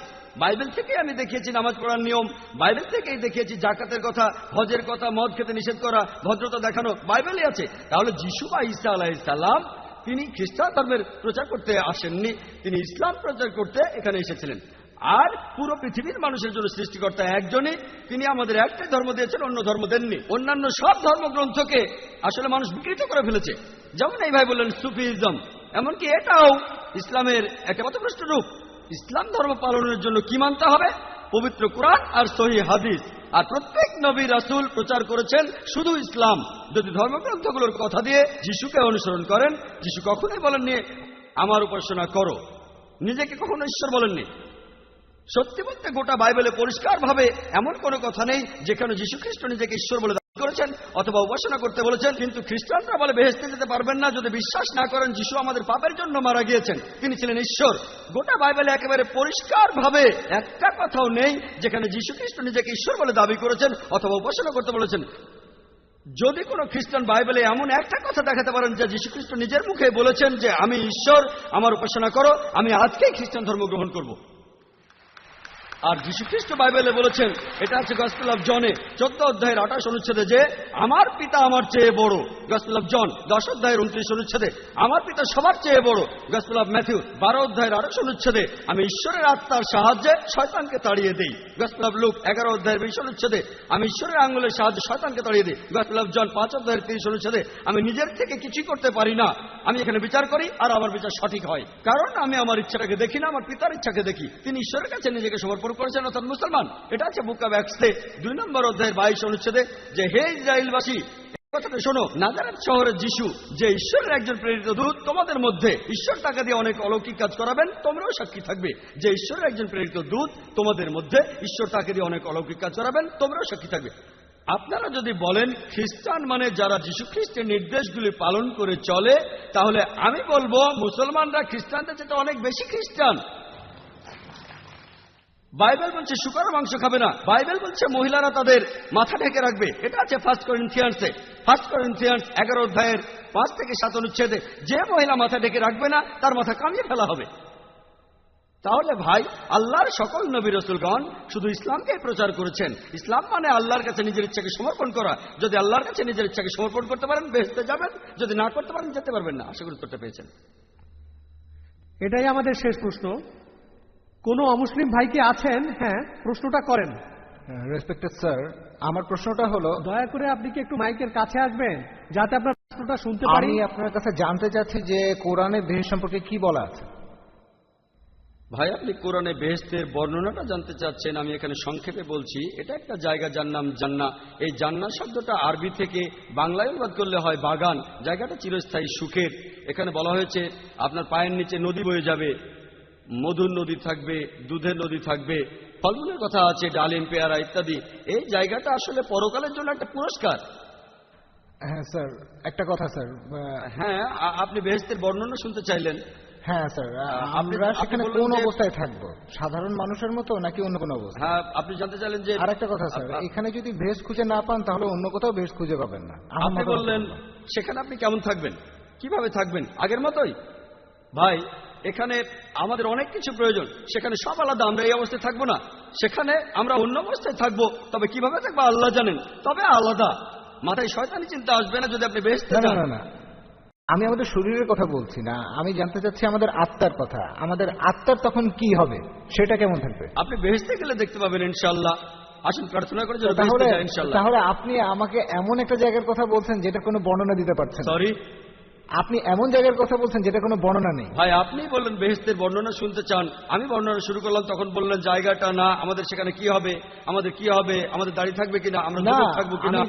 বাইবেল থেকেই আমি দেখিয়েছি নামাজ পড়ার নিয়ম, বাইবেল থেকেই দেখিয়েছি জাকাতের কথা, হজের কথা, মদ খেতে নিষেধ করা, ভদ্রতা দেখানো, বাইবেলে আছে। তাহলে যীশু বা ঈসা আলাইহিস সালাম তিনি খ্রিস্টান ধর্মের প্রচার করতে আসেননি, তিনি ইসলাম প্রচার করতে এখানে এসেছিলেন। আর পুরো পৃথিবীর মানুষের জন্য সৃষ্টিকর্তা একজনই, তিনি আমাদের একটাই ধর্ম দিয়েছেন, অন্য ধর্ম দেননি। অন্যান্য সব ধর্মগ্রন্থকে আসলে মানুষ বিকৃত করে ফেলেছে। যেমন এই ভাই বললেন সুফিজম, এমনকি এটাও ইসলামের একটা মতভ্রষ্ট রূপ। ইসলাম ধর্ম পালনের জন্য কি মানতে হবে? পবিত্র কোরআন আর সহিহ হাদিস। আর প্রত্যেক নবী রাসূল প্রচার করেছেন শুধু ইসলাম। যদি ধর্মগ্রন্থগুলোর কথা দিয়ে যিশুকে অনুসরণ করেন, যিশু কখনোই বলেননি আমার উপাসনা করো, নিজেকে কখনো ঈশ্বর বলেননি। সত্যি বলতে গোটা বাইবেলে পরিষ্কারভাবে এমন কোনো কথা নেই যেখানে যীশু খ্রিস্ট নিজেকে ঈশ্বর বলে দাবি করেছেন অথবা উপাসনা করতে বলেছেন। কিন্তু খ্রিস্টানরা বলে বেহেশতে যেতে পারবেন না যদি বিশ্বাস না করেন যীশু আমাদের পাপের জন্য মারা গিয়েছেন, তিনি ছিলেন ঈশ্বর। গোটা বাইবেলে একেবারে পরিষ্কারভাবে একটা কথাও নেই যেখানে যীশু খ্রিস্ট নিজেকে ঈশ্বর বলে দাবি করেছেন অথবা উপাসনা করতে বলেছেন। যদি কোনো খ্রিস্টান বাইবেলে এমন একটা কথা দেখাতে পারেন যে যীশু খ্রিস্ট নিজের মুখে বলেছেন যে আমি ঈশ্বর, আমার উপাসনা করো, আমি আজকেই খ্রিস্টান ধর্ম গ্রহণ করব। আর যীশু খ্রিস্ট বাইবেলে বলেছেন, এটা আছে গসপেল অফ জনে 14 অধ্যায়ের 28 অনুচ্ছেদে, যে আমার পিতা আমার চেয়ে বড়। গসপেল অফ জন 10 অধ্যায়ের 29 অনুচ্ছেদে, আমার পিতা সবার চেয়ে বড়। গসপেল অফ ম্যাথিউ 12 অধ্যায়ের 28 অনুচ্ছেদে, আমি ঈশ্বরের আত্মার সাহায্যে শয়তানকে তাড়িয়ে দেই। গসপেল অফ লুক 11 অধ্যায়ের 20 অনুচ্ছেদে, আমি ঈশ্বরের আঙ্গুলের সাহায্যে শয়তানকে তাড়িয়ে দিই। গসপেল অফ জন 5 অধ্যায়ের 30 অনুচ্ছেদে, আমি নিজের থেকে কিছুই করতে পারি না, আমি এখানে বিচার করি আর আমার বিচার সঠিক হয়, কারণ আমি আমার ইচ্ছাটাকে দেখি না, আমার পিতার ইচ্ছাকে দেখি। তিনি ঈশ্বরের কাছে নিজেকে সমর্পণ করেছেন, অর্থাৎ মুসলমান। এটা আছে বুক অব অ্যাক্টসে 2 নম্বর অধ্যায়ের 22 অনুচ্ছেদে, যে হে ইসরায়েলবাসী, কথাটা শোনো, নাজারেথ শহরের যিশু যে ঈশ্বরের একজন প্রেরিত দূত, তোমাদের মধ্যে ঈশ্বর টাকা দিয়ে অনেক অলৌকিক কাজ করাবেন, তোমরাও সাক্ষী থাকবে যে ঈশ্বরের একজন প্রেরিত দূত তোমাদের মধ্যে ঈশ্বর টাকা দিয়ে অনেক অলৌকিক কাজ করাবেন, তোমরাও সাক্ষী থাকবে। আপনারা যদি বলেন খ্রিস্টান মানে যারা যীশু খ্রিস্টের নির্দেশগুলি পালন করে চলে, তাহলে আমি বলবো মুসলমানরা খ্রিস্টানদের চেয়ে অনেক বেশি খ্রিস্টান। বাইবেল বলছে শুকর মাংস খাবে না, বাইবেল বলছে মহিলারা তাদের মাথা ঢেকে রাখবে। এটা আছে 1 করিন্থিয়ান্সে 11 অধ্যায়ের 5 থেকে 7 অনুচ্ছেদে, যে মহিলা মাথা ঢেকে রাখবে না তার মাথা কামিয়ে ফেলা হবে। তাহলে ভাই, আল্লাহর সকল নবী রাসূলগণ শুধু ইসলামকে প্রচার করেছেন। ইসলাম মানে আল্লাহর কাছে নিজের ইচ্ছাকে সমর্পণ করা। যদি আল্লাহর কাছে নিজের ইচ্ছাকে সমর্পণ করতে পারেন, বেহেশতে যাবেন, যদি না করতে পারেন যেতে পারবেন না। আশা করি উত্তরটা পেয়েছেন। এটাই আমাদের শেষ প্রশ্ন। কোনো অমুসলিম ভাই কি আছেন? হ্যাঁ, প্রশ্নটা করেন। রেসপেক্টেড স্যার, আমার প্রশ্নটা হলো, দয়া করে আপনি কি একটু মাইকের কাছে আসবেন যাতে আপনার প্রশ্নটা শুনতে পারি? আমি আপনার কাছে জানতে চাচ্ছি যে কোরআনে বেহেশত সম্পর্কে কি বলা আছে। ভাই, আপনি কোরআনে বেহেশতের বর্ণনাটা জানতে চাচ্ছেন, আমি এখানে সংক্ষেপে বলছি। এটা একটা জায়গা যার নাম জান্নাহ। এই জান্নাহ শব্দটা আরবি থেকে বাংলায় অনুবাদ করলে হয় বাগান। জায়গাটা চিরস্থায়ী সুখের। এখানে বলা হয়েছে আপনার পায়ের নিচে নদী বয়ে যাবে, মধুর নদী থাকবে, দুধের নদী থাকবে, ফলমূলের কথা আছে, ডালিম, পেয়ারা ইত্যাদি। এই জায়গাটা আসলে পরকালের জন্য একটা পুরস্কার। হ্যাঁ স্যার, একটা কথা স্যার। হ্যাঁ, আপনি বেহেশতের বর্ণনা শুনতে চাইলেন? হ্যাঁ স্যার, আমরা সেখানে কোন অবস্থায় থাকবো, সাধারণ মানুষের মতো নাকি অন্য কোনো অবস্থা? হ্যাঁ, আপনি জানতে চাইলেন যে। আরেকটা কথা স্যার, এখানে যদি বেহেশত খুঁজে না পান তাহলে অন্য কোথাও বেহেশত খুঁজে পাবেন না। আপনি বললেন সেখানে আপনি কেমন থাকবেন, কিভাবে থাকবেন? আগের মতোই। ভাই, এখানে আমাদের অনেক কিছু প্রয়োজন, সেখানে সব আলাদা। আমরা এই অবস্থায় থাকবো না, সেখানে আমরা অন্য অবস্থায় থাকবো। তবে কিভাবে থাকবো আল্লাহ জানেন, তবে আলাদা। মাথায় শয়তানি চিন্তা আসবে না যদি আপনি বেহেশতে যান। না না, আমি আমাদের শরীরের কথা বলছি না, আমি জানতে চাচ্ছি আমাদের আত্মার কথা। আমাদের আত্মার তখন কি হবে, সেটা কেমন থাকবে? আপনি বেহেশতে গেলে দেখতে পাবেন ইনশাআল্লাহ। আসুন প্রার্থনা করে তাহলে আপনি আমাকে এমন একটা জায়গার কথা বলছেন যেটা কোনো বর্ণনা দিতে পারছেন। সরি, আপনি এমন জায়গার কথা বলছেন যেটা কোনো বর্ণনা নেই। ভাই আপনি বললেন বেহেশতের বর্ণনা শুনতে চান, আমি বর্ণনা শুরু করলাম, তখন বললেন জায়গাটা না, আমাদের সেখানে কি হবে, আমাদের কি হবে, আমাদের দাড়ি থাকবে কিনা, আমরা থাকবো কিনা,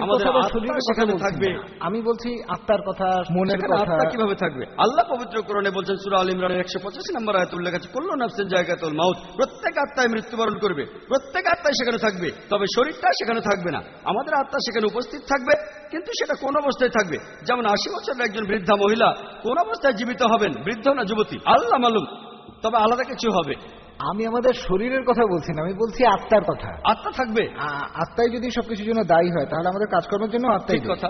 আমাদের আত্মা সেখানে থাকবে। আমি বলছি আত্মার কথা, মনের কথা। আত্মা কিভাবে থাকবে? আল্লাহ পবিত্র কোরআনে বলছেন সূরা আল ইমরানের 185 নম্বর আয়াতে উল্লেখ আছে, কুল্লু নাফসিন যায়কাতুল মাউত, প্রত্যেক আত্মায় মৃত্যুবরণ করবে, প্রত্যেক আত্মায় সেখানে থাকবে, তবে শরীরটা সেখানে থাকবে না। আমাদের আত্মা সেখানে উপস্থিত থাকবে, কিন্তু সেটা কোন অবস্থায় থাকবে? যেমন 80 বছরের একজন বৃদ্ধা মহিলা কোন অবস্থায় জীবিত হবেন, বৃদ্ধ না যুবতী, আল্লাহ মালুম, তবে আলাদা কিছু হবে। আমি আমাদের শরীরের কথা বলছি না, আমি বলছি আত্মার কথা। আত্মা থাকবে। আত্মাই যদি সবকিছুর জন্য দায়ী হয়, তাহলে আমাদের কাজকর্মের জন্য আত্মাই কথা।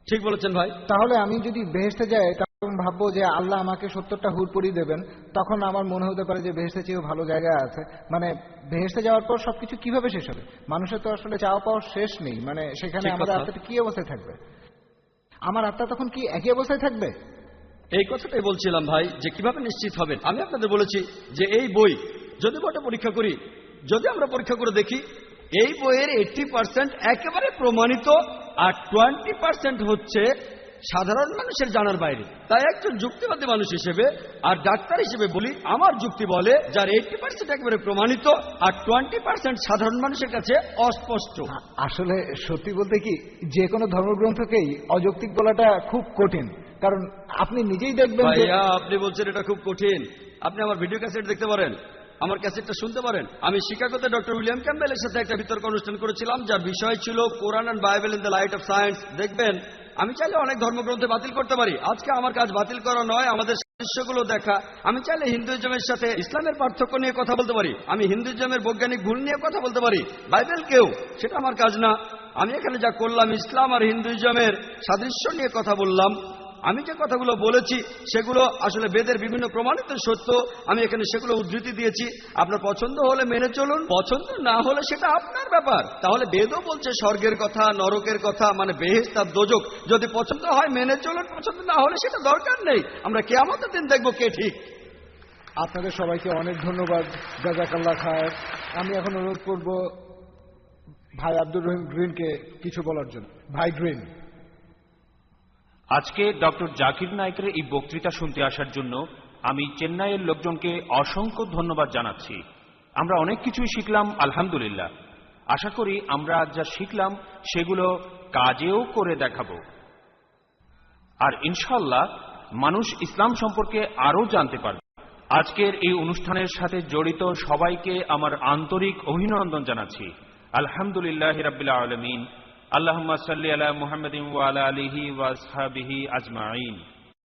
ঠিক বলেছেন ভাই। তাহলে আমি যদি বেহেশতে যাই, তখন ভাববো যে আল্লাহ আমাকে 70টা হুর পরিয়ে দেবেন, তখন আমার মনে হতে পারে যে বেহেশতে চেয়েও ভালো জায়গা আছে। মানে বেহেশতে যাওয়ার পর সবকিছু কিভাবে শেষ হবে? মানুষের তো আসলে চাওয়া পাওয়ার শেষ নেই। মানে সেখানে আমাদের আত্মাটা কি অবস্থায় থাকবে? আমার আত্মা তখন কি একই অবস্থায় থাকবে? এই কথাটাই বলছিলাম ভাই, যে কিভাবে নিশ্চিত হবেন। আমি আপনাদের বলেছি যে এই বই যদি বইটা পরীক্ষা করি, যদি আমরা পরীক্ষা করে দেখি এই বইয়ের 80% একেবারে প্রমাণিত, আর 20% হচ্ছে সাধারণ মানুষের জানার বাইরে। তাই একজন যুক্তিবাদী মানুষ হিসেবে আর ডাক্তার হিসেবে বলি, আমার যুক্তি বলে যার 80% একেবারে প্রমাণিত আর 20% সাধারণ মানুষের কাছে অস্পষ্ট। আসলে সত্যি বলতে কি, যে কোনো ধর্মগ্রন্থকেই অযৌক্তিক বলাটা খুব কঠিন, কারণ আপনি নিজেই দেখবেন। ভাইয়া আপনি বলছেন এটা খুব কঠিন, আপনি আমার ভিডিও ক্যাসেট দেখতে পারেন, আমার ক্যাসেটটা শুনতে পারেন। আমি শিকাগোতে ডক্টর উইলিয়াম ক্যাম্বেলের সাথে একটা বিতর্ক অনুষ্ঠান করেছিলাম, যার বিষয় ছিল Quran and Bible in the light of science. দেখবেন আমি চাইলে অনেক ধর্মগ্রন্থ বাতিল করতে পারি, আজকে আমার কাজ বাতিল করা নয়, আমাদের সাদৃশ্যগুলো দেখা। আমি চাইলে হিন্দুইজমের সাথে ইসলামের পার্থক্য নিয়ে কথা বলতে পারি, আমি হিন্দুইজমের বৈজ্ঞানিক ভুল নিয়ে কথা বলতে পারি, বাইবেল কেউ, সেটা আমার কাজ না। আমি এখানে যা করলাম ইসলাম আর হিন্দুইজমের সাদৃশ্য নিয়ে কথা বললাম। আমি যে কথাগুলো বলেছি সেগুলো আসলে বেদের বিভিন্ন প্রমাণিত সত্য, আমি এখানে সেগুলো উদ্ধৃতি দিয়েছি। আপনার পছন্দ হলে মেনে চলুন, পছন্দ না হলে সেটা আপনার ব্যাপার। তাহলে বেদও বলছে স্বর্গের কথা, নরকের কথা, মানে বেহেশত আর দোজখ। যদি পছন্দ হয় মেনে চলুন, পছন্দ না হলে সেটা দরকার নেই। আমরা কিয়ামতের দিন দেখবো কে ঠিক। আপনাদের সবাইকে অনেক ধন্যবাদ, জাযাকাল্লাহ খায়ের। আমি এখন অনুরোধ করব ভাই আব্দুর রহিম গ্রিনকে কিছু বলার জন্য। ভাই গ্রিন। আজকে ডক্টর জাকির নায়েকের এই বক্তৃতা শুনতে আসার জন্য আমি চেন্নাইয়ের লোকজনকে অসংখ্য ধন্যবাদ জানাচ্ছি। আমরা অনেক কিছুই শিখলাম, আলহামদুলিল্লাহ। আশা করি আমরা আজ যা শিখলাম সেগুলো কাজেও করে দেখাবো, আর ইনশাআল্লাহ মানুষ ইসলাম সম্পর্কে আরও জানতে পারবে। আজকের এই অনুষ্ঠানের সাথে জড়িত সবাইকে আমার আন্তরিক অভিনন্দন জানাচ্ছি। আলহামদুলিল্লাহি রাব্বিল আলামিন। আল্লাহুম্মা সাল্লি আলা মুহাম্মাদিন ওয়া আলা আলিহি ওয়া আসহাবিহি আজমাইন।